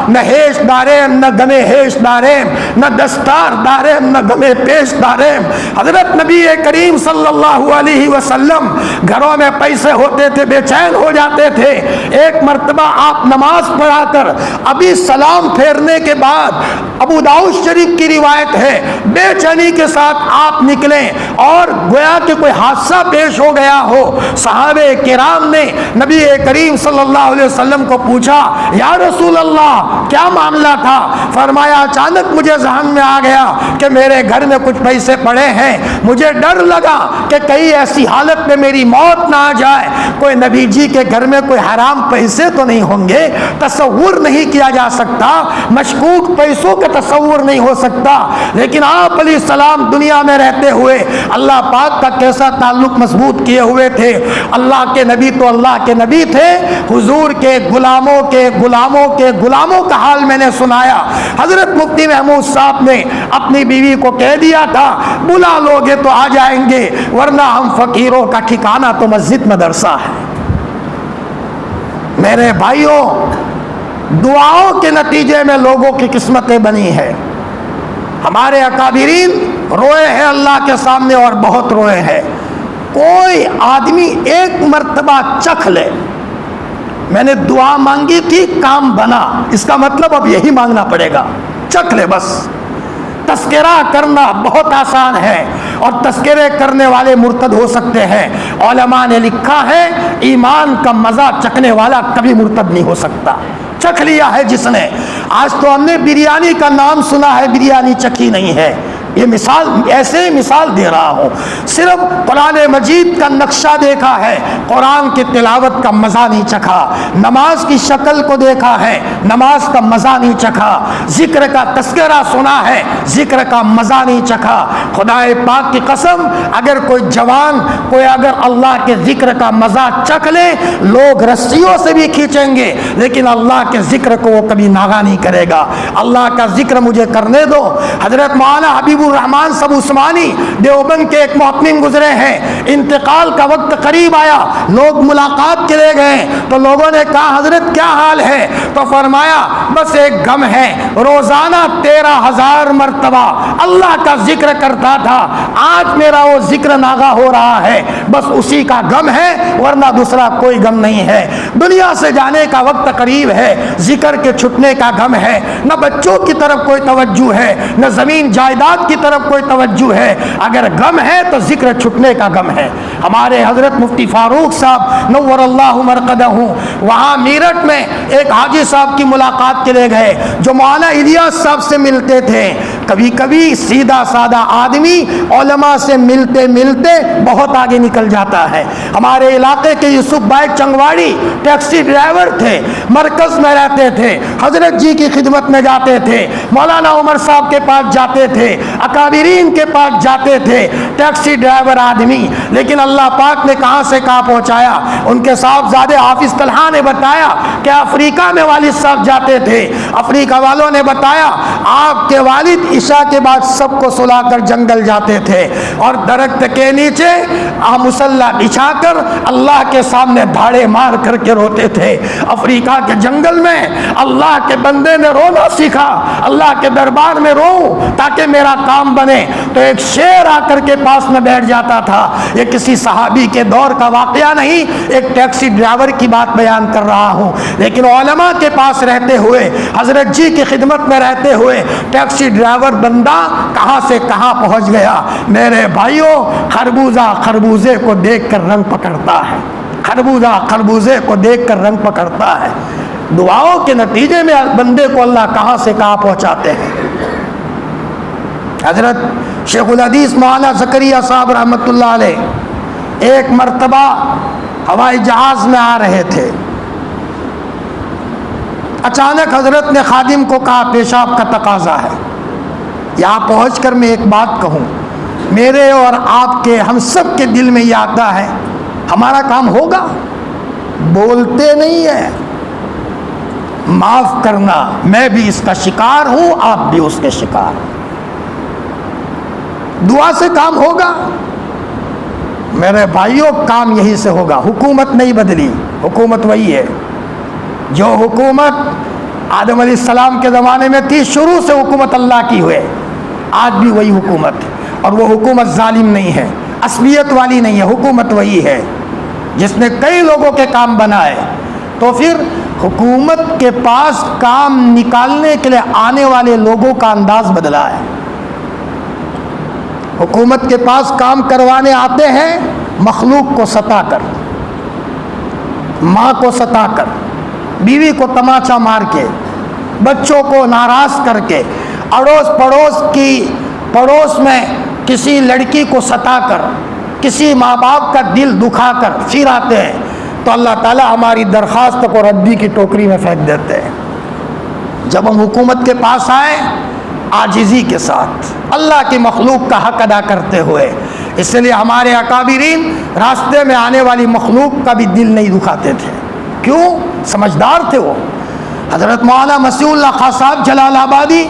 نہ ہیش داریم نہ گمے ہیش داریم نہ دستار داریم نہ گمے پیش داریم۔ حضرت نبی کریم صلی اللہ علیہ وسلم گھروں میں پیسے ہوتے تھے بے چین ہو جاتے تھے۔ ایک مرتبہ آپ نماز پڑھا کر ابھی سلام پھیرنے کے بعد، ابو داؤد شریف کی روایت ہے، بے چینی کے ساتھ آپ نکلیں اور گویا کہ کوئی حادثہ پیش ہو گیا ہو۔ صحابہ کرام نے نبی کریم صلی اللہ علیہ وسلم کو پوچھا یا رسول اللہ کیا معاملہ تھا؟ فرمایا اچانک مجھے ذہن میں آ گیا کہ میرے گھر میں کچھ پیسے پڑے ہیں، مجھے ڈر لگا کہ کہیں ایسی حالت میں میری موت نہ آ جائے، کوئی نبی جی کے گھر میں کوئی حرام پیسے تو نہیں ہوں گے، تصور نہیں کیا جا سکتا، مشکوک پیسوں کا تصور نہیں ہو سکتا۔ لیکن آپ علیہ السلام دنیا میں رہتے ہوئے اللہ پاک کا کیسا تعلق مضبوط کیے ہوئے تھے۔ اللہ کے نبی تو اللہ کے نبی تھے، حضور کے غلاموں کا حال میں نے سنایا۔ حضرت مفتی محمود صاحب نے اپنی بیوی کو کہہ دیا تھا بلا لوگے تو آ جائیں گے ورنہ ہم فقیروں کا ٹھکانہ تو مسجد مدرسہ ہے۔ میرے بھائیوں، دعاؤں کے نتیجے میں لوگوں کی قسمتیں بنی ہیں۔ ہمارے اکابرین روئے ہیں اللہ کے سامنے اور بہت روئے ہیں۔ کوئی آدمی ایک مرتبہ چکھ لے میں نے دعا مانگی تھی کام بنا، اس کا مطلب اب یہی مانگنا پڑے گا، چکھ لے بس۔ تذکرہ کرنا بہت آسان ہے اور تذکرے کرنے والے مرتد ہو سکتے ہیں۔ علماء نے لکھا ہے ایمان کا مزہ چکھنے والا کبھی مرتد نہیں ہو سکتا۔ چکھ لیا ہے جس نے، آج تو ہم نے بریانی کا نام سنا ہے، بریانی چکھی نہیں ہے۔ یہ مثال ایسے ہی مثال دے رہا ہوں، صرف قرآن مجید کا نقشہ دیکھا ہے، قرآن کی تلاوت کا مزہ نہیں چکھا، نماز کی شکل کو دیکھا ہے، نماز کا مزہ نہیں چکھا، ذکر کا تذکرہ سنا ہے، ذکر کا مزہ نہیں چکھا۔ خدائے پاک کی قسم اگر کوئی جوان اگر اللہ کے ذکر کا مزہ چکھ لے، لوگ رسیوں سے بھی کھینچیں گے لیکن اللہ کے ذکر کو وہ کبھی ناغا نہیں کرے گا۔ اللہ کا ذکر مجھے کرنے دو۔ حضرت مولانا حبیب الرحمان صاحب عثمانی دیوبند کے ایک محتمم گزرے ہیں، انتقال کا وقت قریب آیا، لوگ ملاقات کے لیے گئے تو لوگوں نے کہا حضرت کیا حال ہے؟ تو فرمایا بس ایک غم ہے، روزانہ 13,000 مرتبہ اللہ کا ذکر کرتا تھا، آج میرا وہ ذکر ناغا ہو رہا ہے، بس اسی کا غم ہے ورنہ دوسرا کوئی غم نہیں ہے۔ دنیا سے جانے کا وقت قریب ہے، ذکر کے چھٹنے کا غم ہے، نہ بچوں کی طرف کوئی توجہ ہے، نہ زمین جائیداد کی طرف کوئی توجہ ہے، اگر غم ہے تو ذکر چھٹنے کا غم ہے۔ ہمارے حضرت مفتی فاروق صاحب نور اللہ مرقدہ وہاں میرٹھ میں ایک حاجی صاحب کی ملاقات کے لیے گئے جو مولانا الیاس صاحب سے ملتے تھے۔ کبھی کبھی سیدھا سادہ آدمی علماء سے ملتے ملتے بہت آگے نکل جاتا ہے۔ ہمارے علاقے کے یوسف بھائی چنگواڑی ٹیکسی ڈرائیور تھے، مرکز میں رہتے تھے، حضرت جی کی خدمت میں جاتے تھے، مولانا عمر صاحب کے پاس جاتے تھے، اکابرین کے پاس جاتے تھے، ٹیکسی ڈرائیور آدمی، لیکن اللہ پاک نے کہاں سے کہاں پہنچایا۔ ان کے صاحبزادے حافظ طلحہ نے بتایا کہ افریقہ میں والد صاحب جاتے تھے، افریقہ والوں نے بتایا آپ کے والد عشاء کے بعد سب کو سلا کر جنگل جاتے تھے اور درخت کے نیچے مصلی بچھا کر اللہ کے سامنے دھاڑے مار کر کے روتے تھے۔ افریقہ کے جنگل میں اللہ کے بندے نے رونا سیکھا، اللہ کے دربار میں رو تاکہ میرا کام بنے، تو ایک شیر آ کر کے پاس میں بیٹھ جاتا تھا۔ یہ کسی صحابی کے دور کا واقعہ نہیں، ایک ٹیکسی ڈرائیور کی بات بیان کر رہا ہوں، لیکن علماء کے پاس رہتے ہوئے، حضرت جی کی خدمت میں رہتے ہوئے ٹیکسی ڈرائیور بندہ کہاں سے کہاں پہنچ گیا۔ میرے بھائیوں، خربوزہ خربوزے کو دیکھ کر رنگ پکڑتا ہے، خربوزہ خربوزے کو دیکھ کر رنگ پکڑتا ہے۔ دعاؤں کے نتیجے میں بندے کو اللہ کہاں سے کہاں پہنچاتے ہیں۔ حضرت شیخ الحدیث مولانا زکریا صاحب رحمۃ اللہ علیہ ایک مرتبہ ہوائی جہاز میں آ رہے تھے، اچانک حضرت نے خادم کو کہا پیشاب کا تقاضا ہے۔ یہاں پہنچ کر میں ایک بات کہوں، میرے اور آپ کے ہم سب کے دل میں یہ آتا ہے ہمارا کام ہوگا، بولتے نہیں ہیں۔ معاف کرنا، میں بھی اس کا شکار ہوں، آپ بھی اس کے شکار ہیں۔ دعا سے کام ہوگا میرے بھائیوں، کام یہی سے ہوگا۔ حکومت نہیں بدلی، حکومت وہی ہے جو حکومت آدم علیہ السلام کے زمانے میں تھی، شروع سے حکومت اللہ کی ہوئے، آج بھی وہی حکومت ہے، اور وہ حکومت ظالم نہیں ہے، عصبیت والی نہیں ہے، حکومت وہی ہے جس نے کئی لوگوں کے کام بنائے۔ تو پھر حکومت کے پاس کام نکالنے کے لیے آنے والے لوگوں کا انداز بدلا ہے۔ حکومت کے پاس کام کروانے آتے ہیں مخلوق کو ستا کر، ماں کو ستا کر، بیوی کو تماچا مار کے، بچوں کو ناراض کر کے، پڑوس میں کسی لڑکی کو ستا کر، کسی ماں باپ کا دل دکھا کر پھر آتے ہیں، تو اللہ تعالیٰ ہماری درخواست کو ردی کی ٹوکری میں پھینک دیتے ہیں۔ جب ہم حکومت کے پاس آئے عاجزی کے ساتھ اللہ کی مخلوق کا حق ادا کرتے ہوئے، اس لیے ہمارے اکابرین راستے میں آنے والی مخلوق کا بھی دل نہیں دکھاتے تھے۔ کیوں؟ سمجھدار تھے وہ۔ حضرت مولانا مسیح اللہ خان صاحب جلال آبادی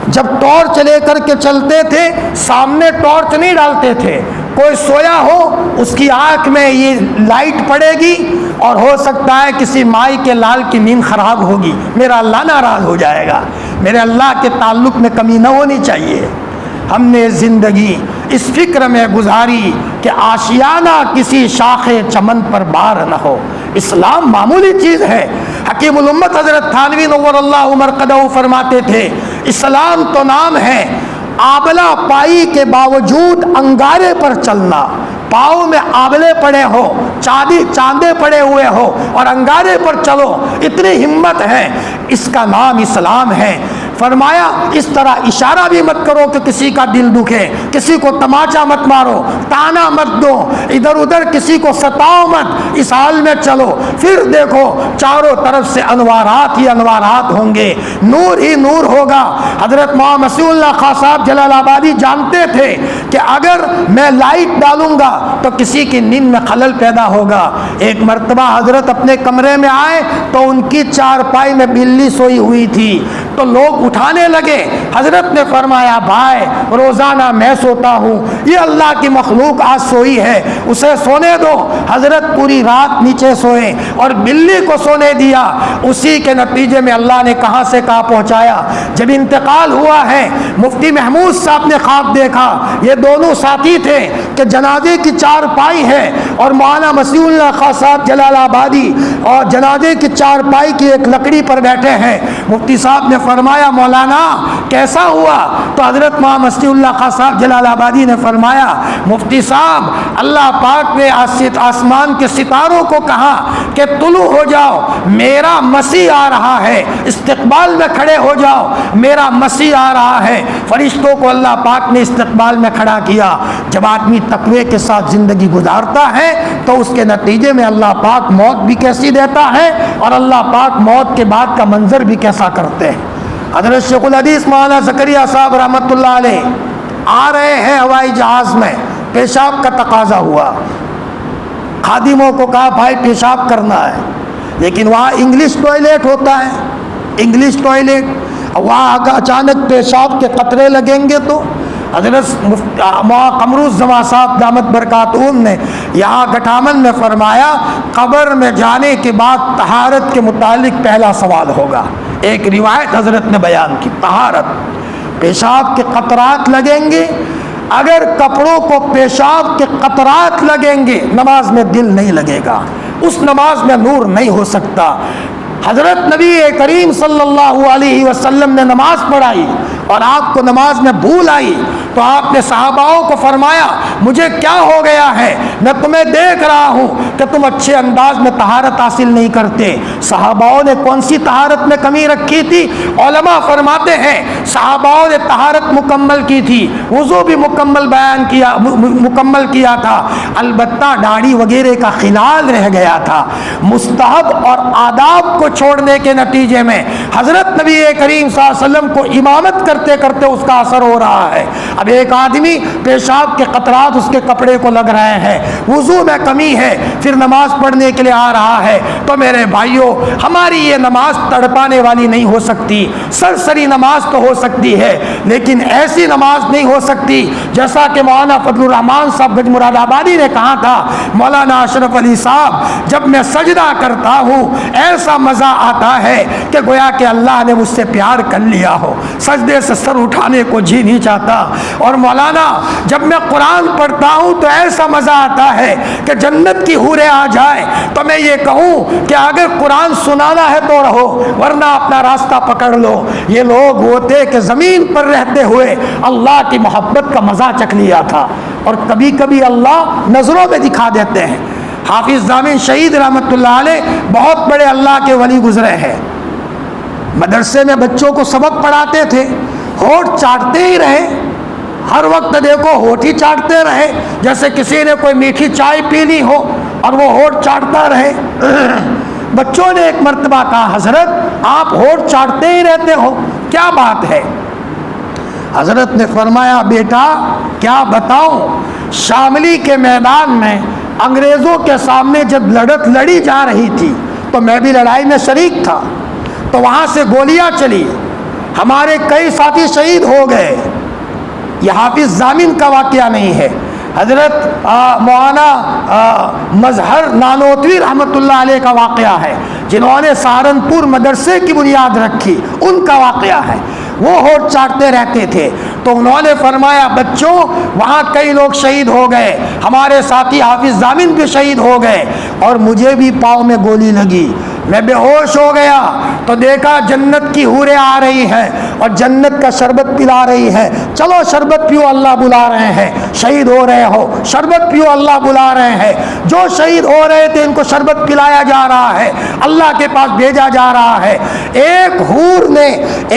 جب ٹارچ لے کر کے چلتے تھے، سامنے ٹارچ نہیں ڈالتے تھے، کوئی سویا ہو اس کی آنکھ میں یہ لائٹ پڑے گی اور ہو سکتا ہے کسی مائی کے لال کی نیند خراب ہوگی، میرا اللہ ناراض ہو جائے گا، میرے اللہ کے تعلق میں کمی نہ ہونی چاہیے۔ ہم نے زندگی اس فکر میں گزاری کہ آشیانہ کسی شاخ چمن پر بار نہ ہو۔ اسلام معمولی چیز ہے۔ حکیم الامت حضرت تھانوی نور اللہ مرقدہ فرماتے تھے اسلام تو نام ہے، آبلہ پائی کے باوجود انگارے پر چلنا، پاؤں میں آبلے پڑے ہو، چاندے پڑے ہوئے ہو اور انگارے پر چلو، اتنی ہمت ہے، اس کا نام اسلام ہے۔ فرمایا اس طرح اشارہ بھی مت کرو کہ کسی کا دل دکھے، کسی کو تماچا مت مارو، تانا مت دو، ادھر ادھر کسی کو ستاؤ مت، اس حال میں چلو، پھر دیکھو چاروں طرف سے انوارات ہی انوارات ہوں گے، نور ہی نور ہوگا۔ حضرت مولانا مسیح اللہ خان صاحب جلال آبادی جانتے تھے کہ اگر میں لائٹ ڈالوں گا تو کسی کی نیند میں خلل پیدا ہوگا۔ ایک مرتبہ حضرت اپنے کمرے میں آئے تو ان کی چارپائی میں بلی سوئی ہوئی تھی، تو لوگ اٹھانے لگے۔ حضرت نے فرمایا بھائی روزانہ میں سوتا ہوں، یہ اللہ کی مخلوق آج سوئی ہے، اسے سونے دو۔ حضرت پوری رات نیچے سوئے اور بلی کو سونے دیا۔ اسی کے نتیجے میں اللہ نے کہاں سے کہاں پہنچایا۔ جب انتقال ہوا ہے مفتی محمود صاحب نے خواب دیکھا، یہ دونوں ساتھی تھے کہ جنازے کی چارپائی ہے اور مولانا مسیح اللہ خان صاحب جلال آبادی اور جنازے کی چارپائی کی ایک لکڑی پر بیٹھے ہیں۔ مفتی صاحب نے فرمایا مولانا کیسا ہوا؟ تو حضرت مولانا مسیح اللہ خان صاحب جلال آبادی نے فرمایا مفتی صاحب اللہ پاک نے آسمان کے ستاروں کو کہا کہ طلوع ہو جاؤ، میرا مسیح آ رہا ہے، استقبال میں کھڑے ہو جاؤ، میرا مسیح آ رہا ہے۔ فرشتوں کو اللہ پاک نے استقبال میں کھڑا کیا۔ جب آدمی تقوی کے ساتھ زندگی گزارتا ہے تو اس کے نتیجے میں اللہ پاک موت بھی کیسی دیتا ہے اور اللہ پاک موت کے بعد کا منظر بھی کیسا کرتے ہیں۔ حضرت شیخ الحدیث مولانا زکریا صاحب رحمۃ اللہ علیہ آ رہے ہیں ہوائی جہاز میں، پیشاب کا تقاضا ہوا، خادموں کو کہا بھائی پیشاب کرنا ہے، لیکن وہاں انگلش ٹوائلٹ ہوتا ہے، انگلش ٹوائلٹ، وہاں اچانک پیشاب کے قطرے لگیں گے تو حضرت قمروز زمان صاحب دامت برکاتہم نے یہاں گٹھامن میں فرمایا قبر میں جانے کے بعد طہارت کے متعلق پہلا سوال ہوگا۔ ایک روایت حضرت نے بیان کی، طہارت، پیشاب کے قطرات لگیں گے، اگر کپڑوں کو پیشاب کے قطرات لگیں گے نماز میں دل نہیں لگے گا، اس نماز میں نور نہیں ہو سکتا۔ حضرت نبی کریم صلی اللہ علیہ وسلم نے نماز پڑھائی اور آپ کو نماز میں بھول آئی تو آپ نے صحاباؤں کو فرمایا مجھے کیا ہو گیا ہے، میں تمہیں دیکھ رہا ہوں کہ تم اچھے انداز میں طہارت حاصل نہیں کرتے۔ صحاباؤں نے کون سی طہارت میں کمی رکھی تھی؟ علماء فرماتے ہیں صحاباؤں نے طہارت مکمل کی تھی، وضو بھی مکمل کیا تھا، البتہ داڑھی وغیرہ کا خلال رہ گیا تھا۔ مستحب اور آداب کو چھوڑنے کے نتیجے میں حضرت نبی کریم صلی اللہ علیہ وسلم کو امامت کرتے کرتے اس کا اثر ہو رہا ہے۔ اب ایک آدمی پیشاب کے قطرات اس کے کپڑے کو لگ رہے ہیں، وضو میں کمی ہے، پھر نماز پڑھنے کے لیے آ رہا ہے، تو میرے بھائیوں ہماری یہ نماز تڑپانے والی نہیں ہو سکتی، سرسری نماز تو ہو سکتی ہے لیکن ایسی نماز نہیں ہو سکتی جیسا کہ مولانا فضل الرحمان صاحب گج مراد آبادی نے کہا تھا، مولانا اشرف علی صاحب جب میں سجدہ کرتا ہوں ایسا مزہ آتا ہے کہ گویا کہ اللہ نے مجھ سے پیار کر لیا ہو، سجدے سے سر اٹھانے کو جی نہیں چاہتا۔ اور مولانا جب میں قرآن پڑھتا ہوں تو ایسا مزہ آتا ہے کہ جنت کی حوریں آ جائیں تو میں یہ کہوں کہ اگر قرآن سنانا ہے تو رہو ورنہ اپنا راستہ پکڑ لو۔ یہ لوگ وہ تھے کہ زمین پر رہتے ہوئے اللہ کی محبت کا مزہ چکھ لیا تھا، اور کبھی کبھی اللہ نظروں میں دکھا دیتے ہیں۔ حافظ ضامن شہید رحمۃ اللہ علیہ بہت بڑے اللہ کے ولی گزرے ہیں، مدرسے میں بچوں کو سبق پڑھاتے تھے، ہونٹ چاٹتے ہی رہے، ہر وقت دیکھو ہونٹ ہی چاٹتے رہے، جیسے کسی نے کوئی میٹھی چائے پی لی ہو اور وہ ہونٹ چاٹتا رہے۔ بچوں نے ایک مرتبہ کہا حضرت آپ ہونٹ چاٹتے ہی رہتے ہو، کیا بات ہے؟ حضرت نے فرمایا بیٹا کیا بتاؤں، شاملی کے میدان میں انگریزوں کے سامنے جب لڑی جا رہی تھی تو میں بھی لڑائی میں شریک تھا، تو وہاں سے گولیاں چلی، ہمارے کئی ساتھی شہید ہو گئے۔ یہ حافظ ضامن کا واقعہ نہیں ہے، حضرت مولانا مظہر نانوتوی رحمۃ اللہ علیہ کا واقعہ ہے، جنہوں نے سہارنپور مدرسے کی بنیاد رکھی، ان کا واقعہ ہے۔ وہ ہونٹ چاٹتے رہتے تھے، تو انہوں نے فرمایا بچوں وہاں کئی لوگ شہید ہو گئے، ہمارے ساتھی حافظ ضامن بھی شہید ہو گئے، اور مجھے بھی پاؤں میں گولی لگی، میں بے ہوش ہو گیا تو دیکھا جنت کی حوریں آ رہی ہیں اور جنت کا شربت پلا رہی ہیں، چلو شربت پیو اللہ بلا رہے ہیں، شہید ہو رہے ہو شربت پیو اللہ بلا رہے ہیں۔ جو شہید ہو رہے تھے ان کو شربت پلایا جا رہا ہے، اللہ کے پاس بھیجا جا رہا ہے۔ ایک حور نے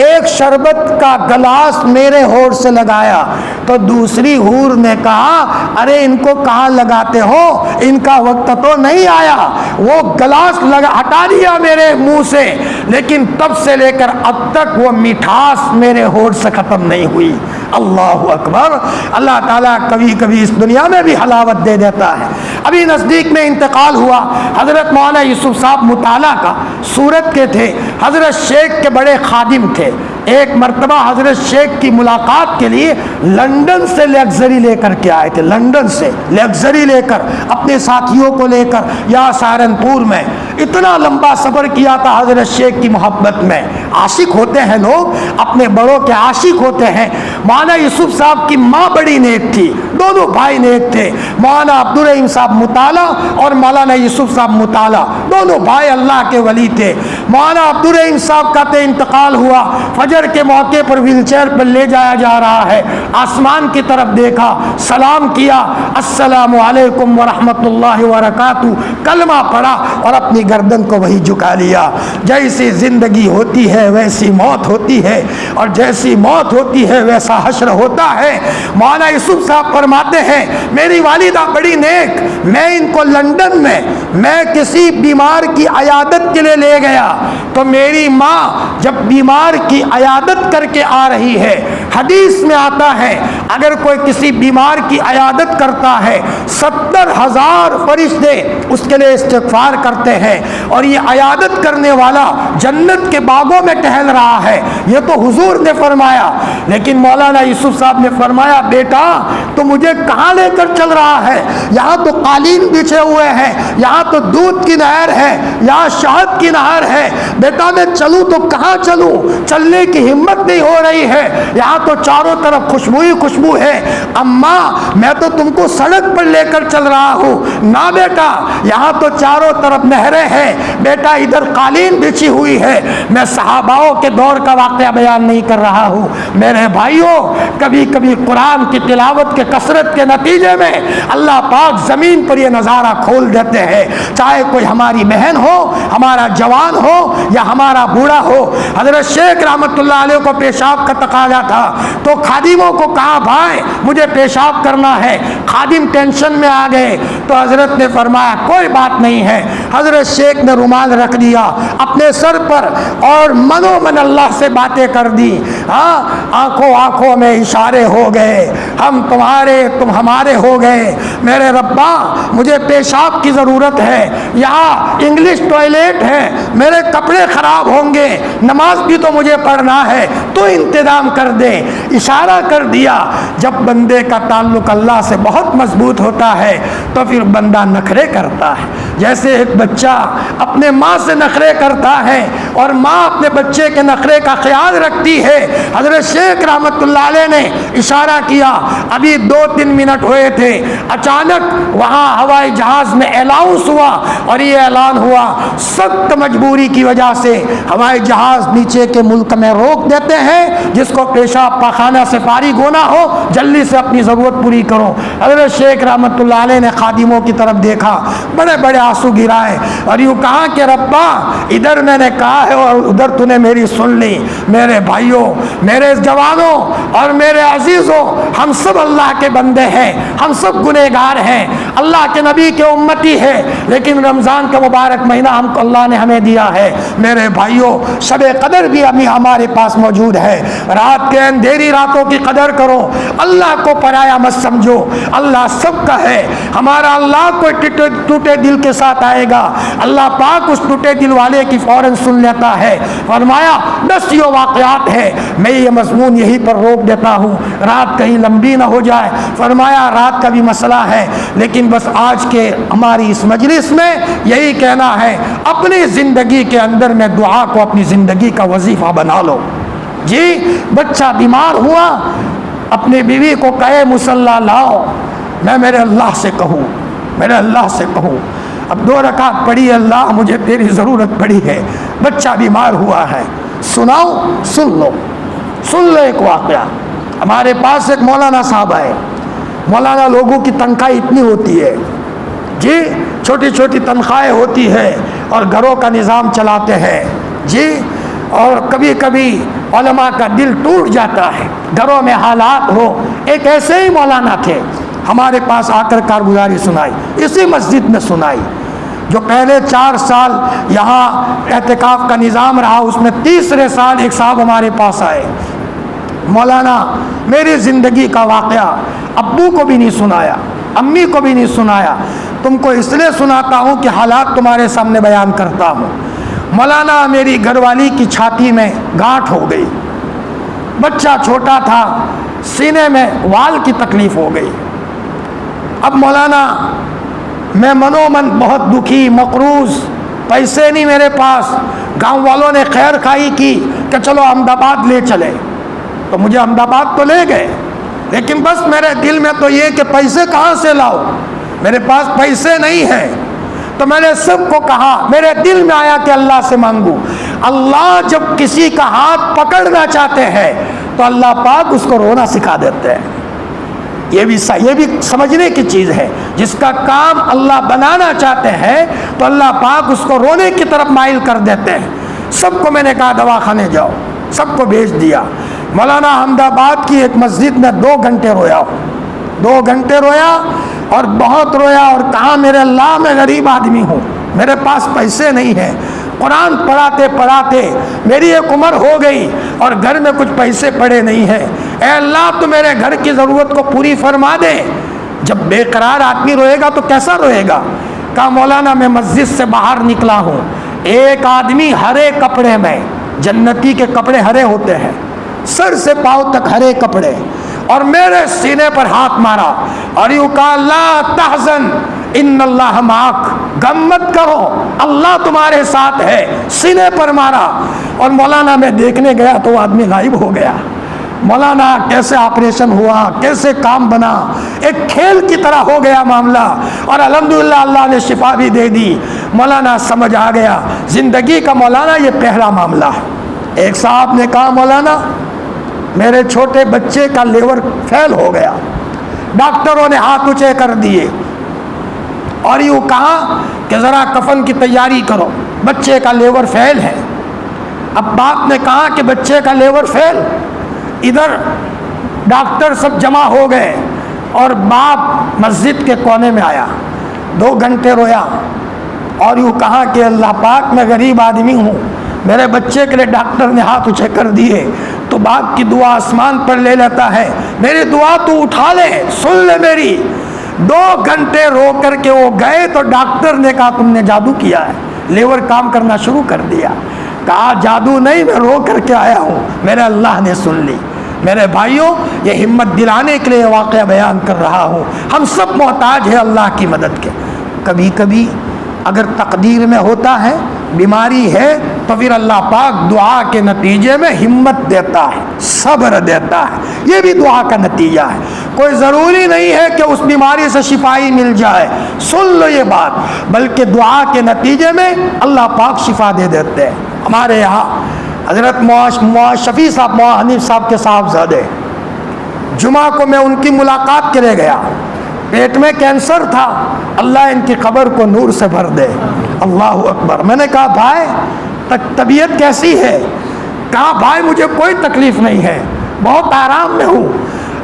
ایک شربت کا گلاس میرے ہونٹ سے لگایا تو دوسری حور نے کہا ارے ان کو کہاں لگاتے ہو، ان کا وقت تو نہیں آیا، وہ گلاس ہٹا دیا میرے منہ سے، لیکن تب سے لے کر اب تک وہ مٹھاس میرے ہونٹ سے ختم نہیں ہوئی۔ اللہ اکبر، اللہ تعالیٰ کبھی کبھی اس دنیا میں بھی حلاوت دے دیتا ہے۔ ابھی نزدیک میں انتقال ہوا، حضرت مولانا یوسف صاحب مطالعہ کا سورت کے تھے، حضرت شیخ کے بڑے خادم تھے۔ ایک مرتبہ حضرت شیخ کی ملاقات کے لیے لندن سے لیگزری لے کر کے آئے تھے، لندن سے لیگزری لے کر اپنے ساتھیوں کو لے کر یا سہارنپور میں اتنا لمبا سفر کیا تھا حضرت شیخ کی محبت میں۔ عاشق ہوتے ہیں لوگ، اپنے بڑوں کے عاشق ہوتے ہیں۔ مولانا یوسف صاحب کی ماں بڑی نیک تھی، دونوں بھائی نیک تھے، مولانا عبدالرحیم صاحب مطالعہ اور مولانا یوسف صاحب مطالعہ، دونوں بھائی اللہ کے ولی تھے۔ مولانا عبدالرحیم صاحب کا انتقال ہوا، فجر کے موقع پر ویل چیئر پر لے جایا جا رہا ہے، آسمان کی طرف دیکھا، سلام کیا، السلام علیکم ورحمۃ اللہ وبرکاتہ، کلمہ پڑھا اور اپنی گردن کو وہی جھکا لیا۔ جیسی زندگی ہوتی ہے ویسی موت ہوتی ہے، اور جیسی موت ہوتی ہے ویسا حشر ہوتا ہے۔ مولانا یوسف صاحب فرماتے ہیں میری والدہ بڑی نیک، میں ان کو لندن میں کسی بیمار کی عیادت کے لیے لے گیا تو میری ماں جب بیمار کی عیادت کر کے آ رہی ہے، حدیث میں آتا ہے اگر کوئی کسی بیمار کی عیادت کرتا ہے 70,000 فرشتے اس کے لیے استغفار کرتے ہیں، اور یہ عیادت کرنے والا جنت کے باغوں میں ٹہل رہا ہے۔ یہ تو حضور نے فرمایا، لیکن مولانا یوسف صاحب نے فرمایا بیٹا تو مجھے کہاں لے کر چل رہا ہے؟ یہاں تو قالین بچھے ہوئے ہیں، یہاں تو دودھ کی نہر ہے، یہاں شہد کی نہر ہے، بیٹا میں چلوں تو کہاں چلوں؟ چلنے کی ہمت نہیں ہو رہی ہے، یہاں تو چاروں طرف خوشبو ہی خوشبو ہے، اماں میں تو تم کو سڑک پر لے کر چل رہا ہوں، نہ بیٹا یہاں تو چاروں طرف نہریں ہیں، بیٹا ادھر قالین بچھی ہوئی ہے۔ میں صحاباؤں کے دور کا واقعہ بیان نہیں کر رہا ہوں میرے بھائیوں، کبھی کبھی قرآن کی تلاوت کے کثرت کے نتیجے میں اللہ پاک زمین پر یہ نظارہ کھول دیتے ہیں، چاہے کوئی ہماری بہن ہو، ہمارا جوان ہو یا ہمارا بوڑھا ہو۔ حضرت شیخ رحمت اللہ علیہ کو پیشاب کا تقاضا تھا تو خادموں کو کہا بھائی مجھے پیشاب کرنا ہے، خادم ٹینشن میں آ گئے تو حضرت نے فرمایا کوئی بات نہیں ہے۔ حضرت شیخ نے رومال رکھ دیا اپنے سر پر اور منو من اللہ سے باتیں کر دی، ہاں آنکھوں آنکھوں میں اشارے ہو گئے، ہم تمہارے تم ہمارے ہو گئے، میرے ربا مجھے پیشاب کی ضرورت ہے، یہاں انگلش ٹوائلٹ ہے، میرے کپڑے خراب ہوں گے، نماز بھی تو مجھے پڑھنا ہے، تو انتظام کر دے۔ اشارہ کر دیا۔ جب بندے کا تعلق اللہ سے بہت مضبوط ہوتا ہے تو پھر بندہ نخرے کرتا ہے، جیسے ایک بچہ اپنے ماں سے نخرے کرتا ہے اور ماں اپنے بچے کے نخرے کا خیال رکھتی ہے۔ حضرت شیخ رحمت اللہ علیہ نے اشارہ کیا، ابھی 2-3 منٹ ہوئے تھے، اچانک وہاں ہوائی جہاز میں الاؤنس ہوا اور یہ اعلان ہوا سخت مجبوری کی وجہ سے ہوائی جہاز نیچے کے ملک میں روک دیتے ہیں، جس کو پیشاب پاخانہ سے فارغ ہونا ہو جلدی سے اپنی ضرورت پوری کرو۔ حضرت شیخ رحمت اللہ علیہ نے خادموں کی طرف دیکھا، بڑے بڑے آنسو گرائے اور یوں کہا کہ ربا ادھر میں نے کہا ہے اور ادھر تو نے میری سن لی۔ میرے بھائیوں، میرے جوانوں اور میرے عزیزوں، ہم سب اللہ کے بندے ہیں، ہم سب گنہگار ہیں، اللہ کے نبی کے امتی ہیں، لیکن رمضان کا مبارک مہینہ ہم کو اللہ نے ہمیں دیا ہے۔ میرے بھائیوں، شب قدر بھی ابھی ہمارے پاس موجود ہے، رات کے اندھیری راتوں کی قدر کرو، اللہ کو پرایا مت سمجھو، اللہ سب کا ہے۔ ہمارا اللہ کوئی ٹوٹے دل کے ساتھ آئے گا، اللہ پاک اس ٹوٹے دل والے کی فوراً سن لیتا ہے۔ فرمایا 10 یہ واقعات ہے، میں یہ مضمون یہیں پر روک دیتا ہوں، رات کہیں لمبی نہ ہو جائے۔ فرمایا رات کا بھی مسئلہ ہے، لیکن بس آج کے ہماری اس مجلس میں یہی کہنا ہے، اپنی زندگی کے اندر میں دعا کو اپنی زندگی کا وظیفہ بنا لو۔ جی بچہ بیمار ہوا، اپنی بیوی کو کہے مصلی لاؤ، میں میرے اللہ سے کہوں، میرے اللہ سے کہوں، اب 2 رکعت پڑھی، اللہ مجھے تیری ضرورت پڑی ہے، بچہ بیمار ہوا ہے، سناؤ، سن لو ایک واقعہ۔ ہمارے پاس ایک مولانا صاحب آئے، مولانا لوگوں کی تنخواہ اتنی ہوتی ہے، جی چھوٹی چھوٹی تنخواہیں ہوتی ہے اور گھروں کا نظام چلاتے ہیں، جی اور کبھی کبھی علماء کا دل ٹوٹ جاتا ہے، گھروں میں حالات ہو۔ ایک ایسے ہی مولانا تھے، ہمارے پاس آ کر کارگزاری سنائی، اسی مسجد میں سنائی، جو پہلے 4 سال یہاں اعتکاف کا نظام رہا، اس میں تیسرے سال ایک صاحب ہمارے پاس آئے، مولانا میری زندگی کا واقعہ ابو کو بھی نہیں سنایا، امی کو بھی نہیں سنایا، تم کو اس لیے سناتا ہوں کہ حالات تمہارے سامنے بیان کرتا ہوں۔ مولانا میری گھر والی کی چھاتی میں گانٹھ ہو گئی، بچہ چھوٹا تھا، سینے میں وال کی تکلیف ہو گئی۔ اب مولانا میں منو من بہت دکھی، مقروض، پیسے نہیں میرے پاس، گاؤں والوں نے خیر خواہی کی کہ چلو احمد آباد لے چلے، تو مجھے احمد آباد تو لے گئے، لیکن بس میرے دل میں تو یہ کہ پیسے کہاں سے لاؤ، میرے پاس پیسے نہیں ہیں۔ تو میں نے سب کو کہا، میرے دل میں آیا کہ اللہ سے مانگوں۔ اللہ جب کسی کا ہاتھ پکڑنا چاہتے ہیں تو اللہ پاک اس کو رونا سکھا دیتے ہیں۔ یہ بھی سمجھنے کی چیز ہے، جس کا کام اللہ بنانا چاہتے ہیں تو اللہ پاک اس کو رونے کی طرف مائل کر دیتے ہیں۔ سب کو میں نے کہا دواخانے جاؤ، سب کو بھیج دیا۔ مولانا احمد آباد کی ایک مسجد میں 2 گھنٹے رویا، 2 گھنٹے رویا اور بہت رویا، اور کہا میرے اللہ میں غریب آدمی ہوں، میرے پاس پیسے نہیں ہیں، قرآن پڑھاتے پڑھاتے میری ایک عمر ہو گئی اور گھر میں کچھ پیسے پڑے نہیں ہیں، اے اللہ تو میرے گھر کی ضرورت کو پوری فرما دے۔ جب بے قرار آدمی روئے گا تو کیسا روئے گا؟ کہا مولانا میں مسجد سے باہر نکلا ہوں، ایک آدمی ہرے کپڑے میں، جنتی کے کپڑے ہرے ہوتے ہیں، سر سے پاؤں تک ہرے کپڑے، اور میرے سینے پر ہاتھ مارا اور یوں کہا لا تحزن، ان اللہ معک، غم مت کرو اللہ تمہارے ساتھ ہے، سینے پر مارا۔ اور مولانا میں دیکھنے گیا تو وہ آدمی غائب ہو گیا۔ مولانا کیسے آپریشن ہوا، کیسے کام بنا، ایک کھیل کی طرح ہو گیا معاملہ، اور الحمدللہ اللہ نے شفا بھی دے دی۔ مولانا سمجھ آ گیا زندگی کا مولانا یہ پہلا معاملہ ہے۔ ایک صاحب نے کہا مولانا میرے چھوٹے بچے کا لیور فیل ہو گیا، ڈاکٹروں نے ہاتھ اونچے کر دیے اور یوں کہا کہ ذرا کفن کی تیاری کرو، بچے کا لیور فیل ہے۔ اب باپ نے کہا کہ بچے کا لیور فیل، ادھر ڈاکٹر سب جمع ہو گئے اور باپ مسجد کے کونے میں آیا، 2 گھنٹے رویا اور یوں کہا کہ اللہ پاک میں غریب آدمی ہوں، میرے بچے کے لیے ڈاکٹر نے ہاتھ اونچے کر دیے تو باپ کی دعا آسمان پر لے لیتا ہے، میری دعا تو اٹھا لے، سن لے میری۔ 2 گھنٹے رو کر کے وہ گئے تو ڈاکٹر نے کہا تم نے جادو کیا ہے، لیور کام کرنا شروع کر دیا۔ کہا جادو نہیں، میں رو کر کے آیا ہوں، میرے اللہ نے سن لی۔ میرے بھائیوں یہ ہمت دلانے کے لیے واقعہ بیان کر رہا ہوں، ہم سب محتاج ہیں اللہ کی مدد کے۔ کبھی کبھی اگر تقدیر میں ہوتا ہے بیماری ہے تو پھر اللہ پاک دعا کے نتیجے میں ہمت دیتا ہے، صبر دیتا ہے، یہ بھی دعا کا نتیجہ ہے۔ کوئی ضروری نہیں ہے کہ اس بیماری سے شفائی مل جائے، سن لو یہ بات، بلکہ دعا کے نتیجے میں اللہ پاک شفا دے دیتے ہیں۔ ہمارے یہاں حضرت شفیع صاحب حنیف صاحب کے صاحبزادے، جمعہ کو میں ان کی ملاقات کے لیے گیا، پیٹ میں کینسر تھا، اللہ ان کی قبر کو نور سے بھر دے، اللہ اکبر۔ میں نے کہا بھائی طبیعت کیسی ہے؟ کہا بھائی مجھے کوئی تکلیف نہیں ہے، بہت آرام میں ہوں۔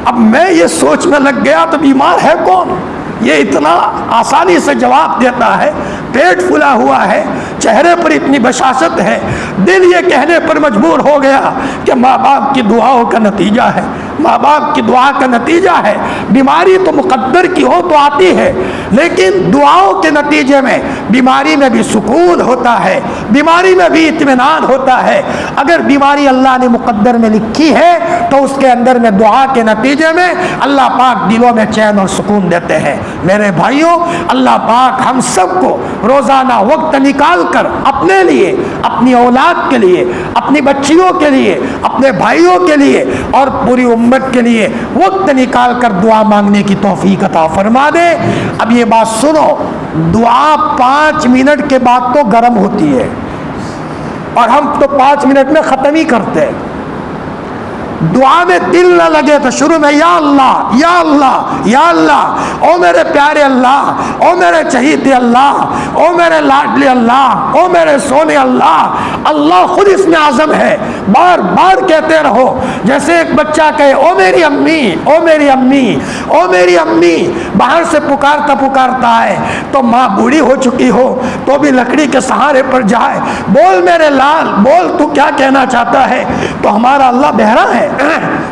اب میں یہ سوچ میں لگ گیا تو بیمار ہے کون؟ یہ اتنا آسانی سے جواب دیتا ہے، پیٹ پھلا ہوا ہے، چہرے پر اتنی بشاشت ہے، دل یہ کہنے پر مجبور ہو گیا کہ ماں باپ کی دعاؤں کا نتیجہ ہے، ماں باپ کی دعا کا نتیجہ ہے۔ بیماری تو مقدر کی ہو تو آتی ہے، لیکن دعاؤں کے نتیجے میں بیماری میں بھی سکون ہوتا ہے، بیماری میں بھی اطمینان ہوتا ہے۔ اگر بیماری اللہ نے مقدر میں لکھی ہے تو اس کے اندر میں دعا کے نتیجے میں اللہ پاک دلوں میں چین اور سکون دیتے ہیں۔ میرے بھائیوں اللہ پاک ہم سب کو روزانہ وقت نکال کر اپنے لیے، اپنی اولاد کے لیے، اپنی بچیوں کے لیے، اپنے بھائیوں کے لیے اور پوری امت کے لیے وقت نکال کر دعا مانگنے کی توفیق عطا فرما دے۔ اب یہ بات سنو، دعا 5 منٹ کے بعد تو گرم ہوتی ہے اور ہم تو 5 منٹ میں ختم ہی کرتے ہیں۔ دعا میں دل نہ لگے تو شروع میں یا اللہ یا اللہ یا اللہ، او میرے پیارے اللہ، او میرے چہیتے اللہ، او میرے لاڈلے اللہ، او میرے سونے اللہ۔ اللہ خود اس میں اعظم ہے، بار بار کہتے رہو، جیسے ایک بچہ کہے او میری امی، او میری امی، او میری امی، باہر سے پکارتا پکارتا ہے تو ماں بوڑھی ہو چکی ہو تو بھی لکڑی کے سہارے پر جائے، بول میرے لال، بول تو کیا کہنا چاہتا ہے، تو ہمارا اللہ بہرا ہے،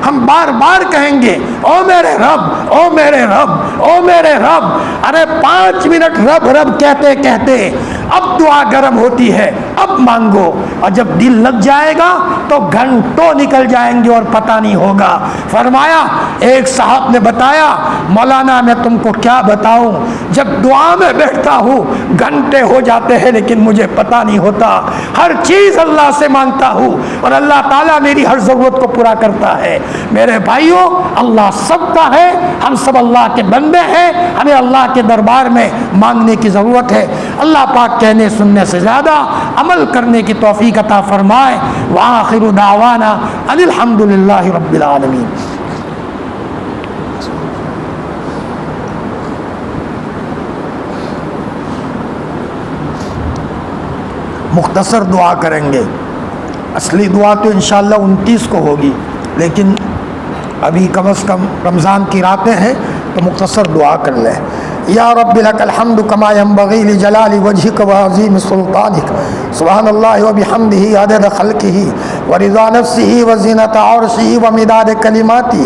ہم بار بار کہیں گے او میرے رب، او میرے رب، او میرے رب۔ ارے 5 منٹ رب رب کہتے کہتے اب دعا گرم ہوتی ہے، اب مانگو، اور جب دل لگ جائے گا تو گھنٹوں نکل جائیں گے اور پتہ نہیں ہوگا۔ فرمایا ایک صاحب نے بتایا مولانا میں تم کو کیا بتاؤں، جب دعا میں بیٹھتا ہوں گھنٹے ہو جاتے ہیں لیکن مجھے پتہ نہیں ہوتا، ہر چیز اللہ سے مانگتا ہوں اور اللہ تعالیٰ میری ہر ضرورت کو پورا کرتا ہے۔ میرے بھائیوں اللہ سب کا ہے، ہم سب اللہ کے بندے ہیں، ہمیں اللہ کے دربار میں مانگنے کی ضرورت ہے۔ اللہ پاک کہنے سننے سے زیادہ عمل کرنے کی توفیق عطا فرمائے۔ وآخر دعوانا ان الحمد للہ رب العالمین۔ مختصر دعا کریں گے، اصلی دعا تو انشاءاللہ 29 کو ہوگی، لیکن ابھی کم از کم رمضان کی راتیں ہیں تو مختصر دعا کر لیں۔ یا رب لک الحمد کما ینبغی لجلال وجہک وعظیم سلطانک، سبحان اللہ وبحمدہ عدد خلقہ ورضا نفسہ وزینۃ عرشہ ومداد کلماتہ،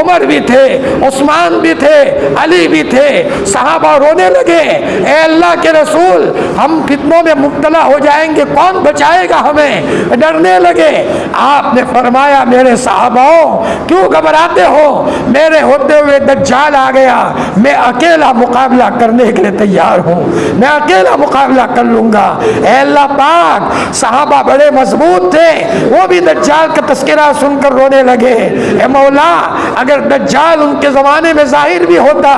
عمر بھی تھے، عثمان بھی تھے، علی بھی تھے، صحابہ رونے لگے، اے اللہ کے رسول ہم فتنوں میں مبتلا ہو جائیں گے، کون بچائے گا ہمیں، ڈرنے لگے۔ آپ نے فرمایا میرے صحاباؤں کیوں گھبراتے ہو، میرے ہوتے ہوئے دجال آ گیا، میں اکیلا مقابلہ کرنے کے لیے تیار ہوں، میں اکیلا مقابلہ کر لوں گا۔ اے اللہ پاک صحابہ بڑے مضبوط تھے، وہ بھی دجال کا تذکرہ سن کر رونے لگے۔ اے مولا اگر دجال ان کے زمانے میں ظاہر بھی ہوتا،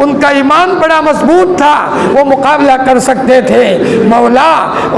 ان کا ایمان بڑا مضبوط تھا، وہ مقابلہ کر سکتے تھے۔ مولا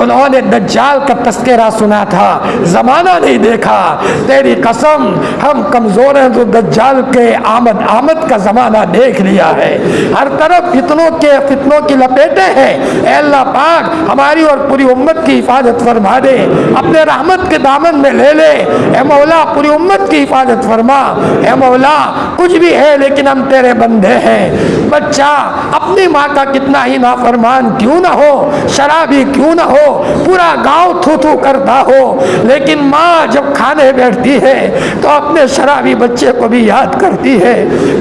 انہوں نے دجال کا تذکرہ سنا تھا، زمانہ نہیں دیکھا، تیری قسم ہم کمزور ہیں تو دجال کے آمد کا زمانہ دیکھ لیا ہے، ہر طرف فتنوں کی لپیٹیں ہیں۔ اے اللہ پاک ہماری اور پوری امت کی حفاظت فرما دے، اپنے رحمت کے دامن میں لے لے۔ اے مولا پوری امت کی حفاظت فرما۔ اے مولا کچھ بھی ہے لیکن ہم تیرے بندے ہیں، بچہ اپنی ماں کا کتنا ہی نافرمان کیوں نہ ہو، شرابی کیوں نہ ہو، پورا گاؤں تھو تھو کرتا ہو، لیکن ماں جب کھانے بیٹھتی ہے تو اپنے شرابی بچے کو بھی یاد کرتی ہے،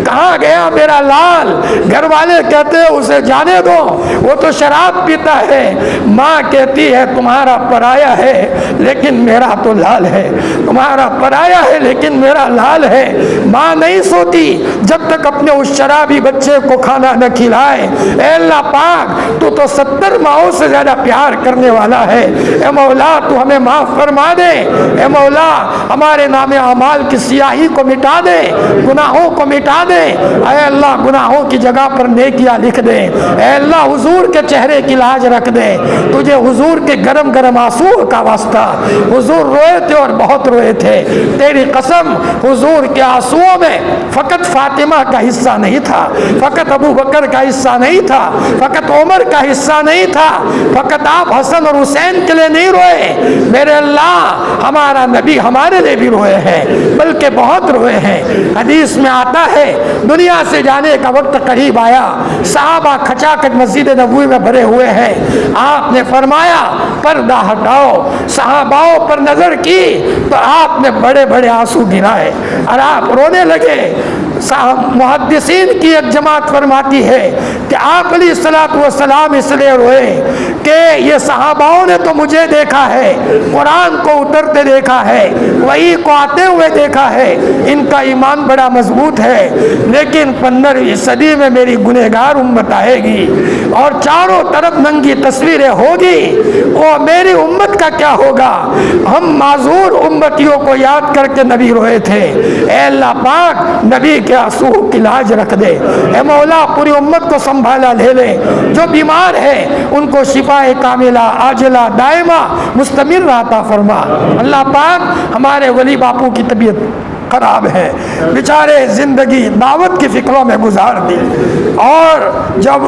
کہاں گیا میرا لال، گھر والے کہتے ہیں اسے جانے دو وہ تو شراب پیتا ہے، ماں کہتی ہے تمہارا پرایا ہے لیکن میرا تو لال ہے، تمہارا پرایا ہے لیکن میرا لال ہے۔ ماں نہیں سوتی جب تک اپنے اس شرابی بچے کو کھانا نہ کھلائے۔ اے اللہ پاک تو 70 ماؤں سے زیادہ پیار کرنے والا ہے۔ اے مولا تو ہمیں معاف فرما دے، اے مولا ہمارے نام اعمال کی سیاہی کو مٹا دے، گناہوں کو مٹا دے، اے اللہ گناہوں کی جگہ پر نیکیاں لکھ دے، اے اللہ حضور کے چہرے کی لاج رکھ دے، تجھے حضور کے گرم گرم آنسو کا واسطہ، حضور روئے تھے اور بہت روئے تھے، تیری قسم حضور کے آنسوؤں میں فقط فاطمہ کا حصہ نہیں تھا، فقط ابو بکر کا حصہ نہیں تھا، فقط عمر کا حصہ نہیں تھا، فقط آپ حسن اور حسین کے لیے نہیں روئے، میرے اللہ ہمارا نبی ہمارے لیے بھی روئے ہیں، بلکہ بہت روئے ہیں۔ حدیث میں آتا ہے دنیا سے جانے کا وقت قریب آیا، صحابہ کھچا کھچ مسجد نبوی میں بھرے ہوئے ہیں، آپ نے فرمایا پردہ ہٹاؤ، صحاباؤں پر نظر کی تو آپ نے بڑے بڑے آنسو گرائے اور آپ رونے لگے۔ محدثین کی ایک جماعت فرماتی ہے کہ آپ علیہ السلام اس لیے روئے کہ یہ صحاباؤں نے تو مجھے دیکھا ہے، قرآن کو اترتے دیکھا ہے، وحی کو آتے ہوئے دیکھا ہے، ان کا ایمان بڑا مضبوط ہے، لیکن 15ویں صدی میں میری گنہگار امت آئے گی اور چاروں طرف ننگی تصویریں ہوگی، وہ میری امت کا کیا ہوگا؟ ہم معذور امتیوں کو یاد کر کے نبی روئے تھے۔ اے اللہ پاک نبی کے آنسو کی لاج رکھ دے، اے مولا پوری امت کو سنبھالا لے لے، جو بیمار ہے ان کو شفا کاملہ عاجلہ دائمہ مستمر عطا فرما۔ اللہ پاک ہمارے ولی باپو کی طبیعت خراب ہے، بیچارے زندگی دعوت کی فکروں میں گزار دی اور جب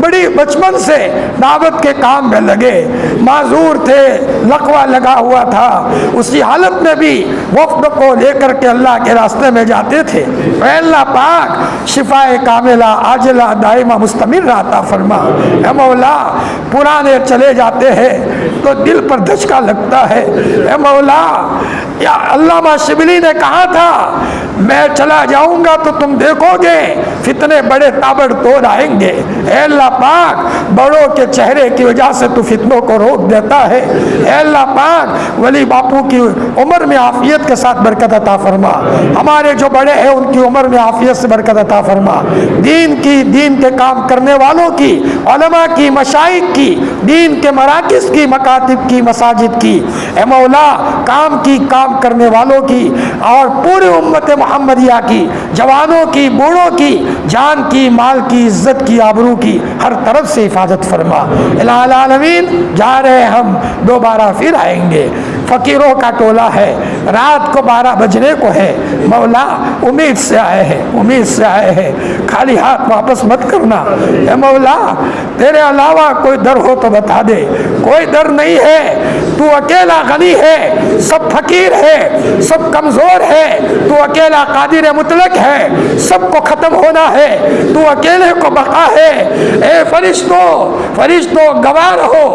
بڑی بچپن سے دعوت کے کام میں لگے، معذور تھے، لقوہ لگا ہوا تھا، اسی حالت میں بھی وفد کو لے کر کے اللہ کے راستے میں جاتے تھے۔ اے اللہ پاک شفا کاملہ عاجلہ دائمہ مستمر عطا فرما۔ اے مولا پرانے چلے جاتے ہیں تو دل پر دھچکا لگتا ہے، اے مولا یا علامہ شبلی نے کہا تھا میں چلا جاؤں گا تو تم دیکھو گے فتنے بڑے تابڑ توڑ آئیں گے۔ اے اللہ پاک بڑوں کے چہرے کی وجہ سے تو فتنوں کو روک دیتا ہے۔ اے اللہ پاک ولی باپو کی عمر میں عافیت کے ساتھ برکت عطا فرما، ہمارے جو بڑے ہیں ان کی عمر میں عافیت سے برکت عطا فرما، دین کے کام کرنے والوں کی، علماء کی، مشائخ کی، دین کے مراکز کی، مکاتب کی، مساجد کی، اے مولا کام کرنے والوں کی اور پورے امت محمدیہ کی، جوانوں کی، بوڑھوں کی، جان کی، مال کی، عزت کی، آبرو کی ہر طرف سے حفاظت فرما۔ الہ العالمین جا رہے ہم، دوبارہ پھر آئیں گے، فقیروں کا ٹولہ ہے، رات کو 12 بجنے کو ہے، مولا امید سے آئے ہیں، امید سے آئے ہیں، خالی ہاتھ واپس مت کرنا۔ اے مولا تیرے علاوہ کوئی در ہو تو بتا دے، کوئی در نہیں ہے، تو اکیلا غنی ہے، سب فقیر ہے، سب کمزور ہے، تو اکیلا قادر مطلق ہے، سب کو ختم ہونا ہے، تو اکیلے کو بقا ہے۔ اے فرشتوں گواہ رہو،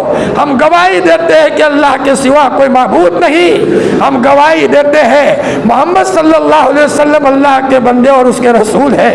ہم گواہی دیتے ہیں کہ اللہ کے سوا کوئی معبود جھوٹ نہیں، ہم گواہی دیتے ہیں محمد صلی اللہ علیہ وسلم اللہ کے بندے اور اس کے رسول ہیں،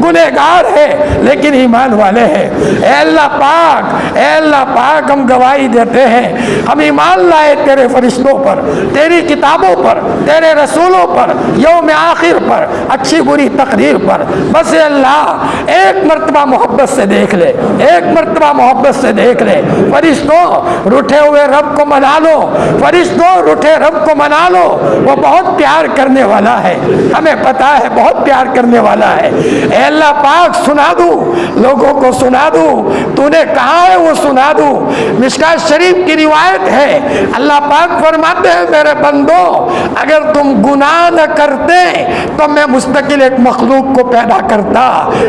گنہگار ہے لیکن ایمان والے ہیں۔ اے اللہ پاک ہم گواہی دیتے ہیں، ہم ایمان لائے تیرے فرشتوں پر، تیری کتابوں پر، تیرے رسولوں پر، یوم آخر پر، اچھی بری تقدیر پر۔ بس اے اللہ ایک مرتبہ محبت سے دیکھ لے، ایک مرتبہ محبت سے دیکھ لے۔ فرشتوں روٹھے ہوئے رب کو منا لو، فرشتوں روٹھے رب کو منا لو، وہ بہت پیار کرنے والا ہے، ہمیں پتا ہے بہت پیار کرنے والا ہے۔ اے اللہ پاک سنا دوں، لوگوں کو سنا دوں، تو نے کہا ہے وہ سنا دوں۔ مشکات شریف کی روایت ہے، اللہ پاک فرماتے ہیں میرے بندو اگر تم گناہ نہ کرتے تو میں مستقل ایک مخلوق کو پیدا کرتا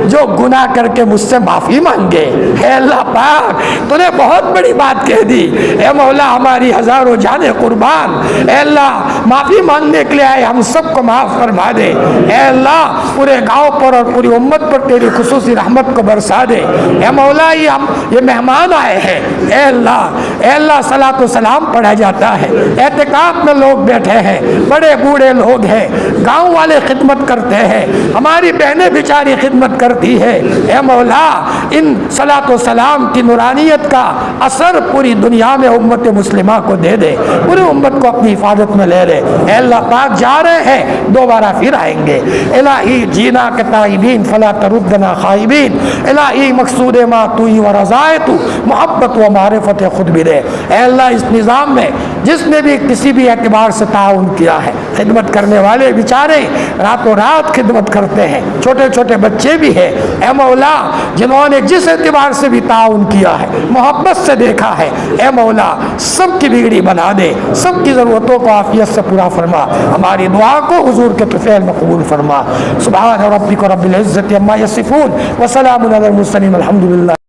جو گناہ کر کے مجھ سے معافی مانگے۔ اے اللہ پاک تو نے بہت بڑی بات کہہ دی، اے مولا ہماری ہزاروں جانیں قربان، اے اللہ معافی مانگنے کے لیے آئے، ہم سب کو معاف فرما دے۔ اے اللہ پورے گاؤں پر اور پوری امت پر تیری خصوصی رحمت کو برسا دے۔ اے مولا یہ مہمان آئے ہیں، اے اللہ صلاۃ و سلام پڑھا جاتا ہے، اعتکاف میں لوگ بیٹھے ہیں، بڑے بوڑھے لوگ ہیں، گاؤں والے خدمت کرتے ہیں، ہماری بہنیں بیچاری خدمت کرتی ہے۔ اے مولا ان صلاۃ و سلام کی نورانیت کا اثر پوری دنیا میں امت مسلمہ کو دے دے، پوری امت کو اپنی حفاظت میں لے لے۔ اے اللہ پاک جا رہے ہیں، دوبارہ پھر آئیں گے۔ الہی جینا کے تائبین فلا تردنا خائبین، الہی مقصود ما توئی و رضائے تو، محبت و معرفت خود بھی دے۔ اے اللہ اس نظام میں جس نے بھی کسی بھی اعتبار سے تعاون کیا ہے، خدمت کرنے والے بیچارے راتوں رات خدمت کرتے ہیں، چھوٹے چھوٹے بچے بھی ہیں، اے مولا جنہوں نے جس اعتبار سے بھی تعاون کیا ہے، محبت سے دیکھا ہے، اے مولا سب کی بگڑی بنا دے، سب کی ضرورتوں کو عافیت سے پورا فرما، ہماری دعا کو حضور کے طفیل میں قبول فرما۔ سبحان ربک رب العزت عما یصفون وسلام علی المرسلین الحمدللہ۔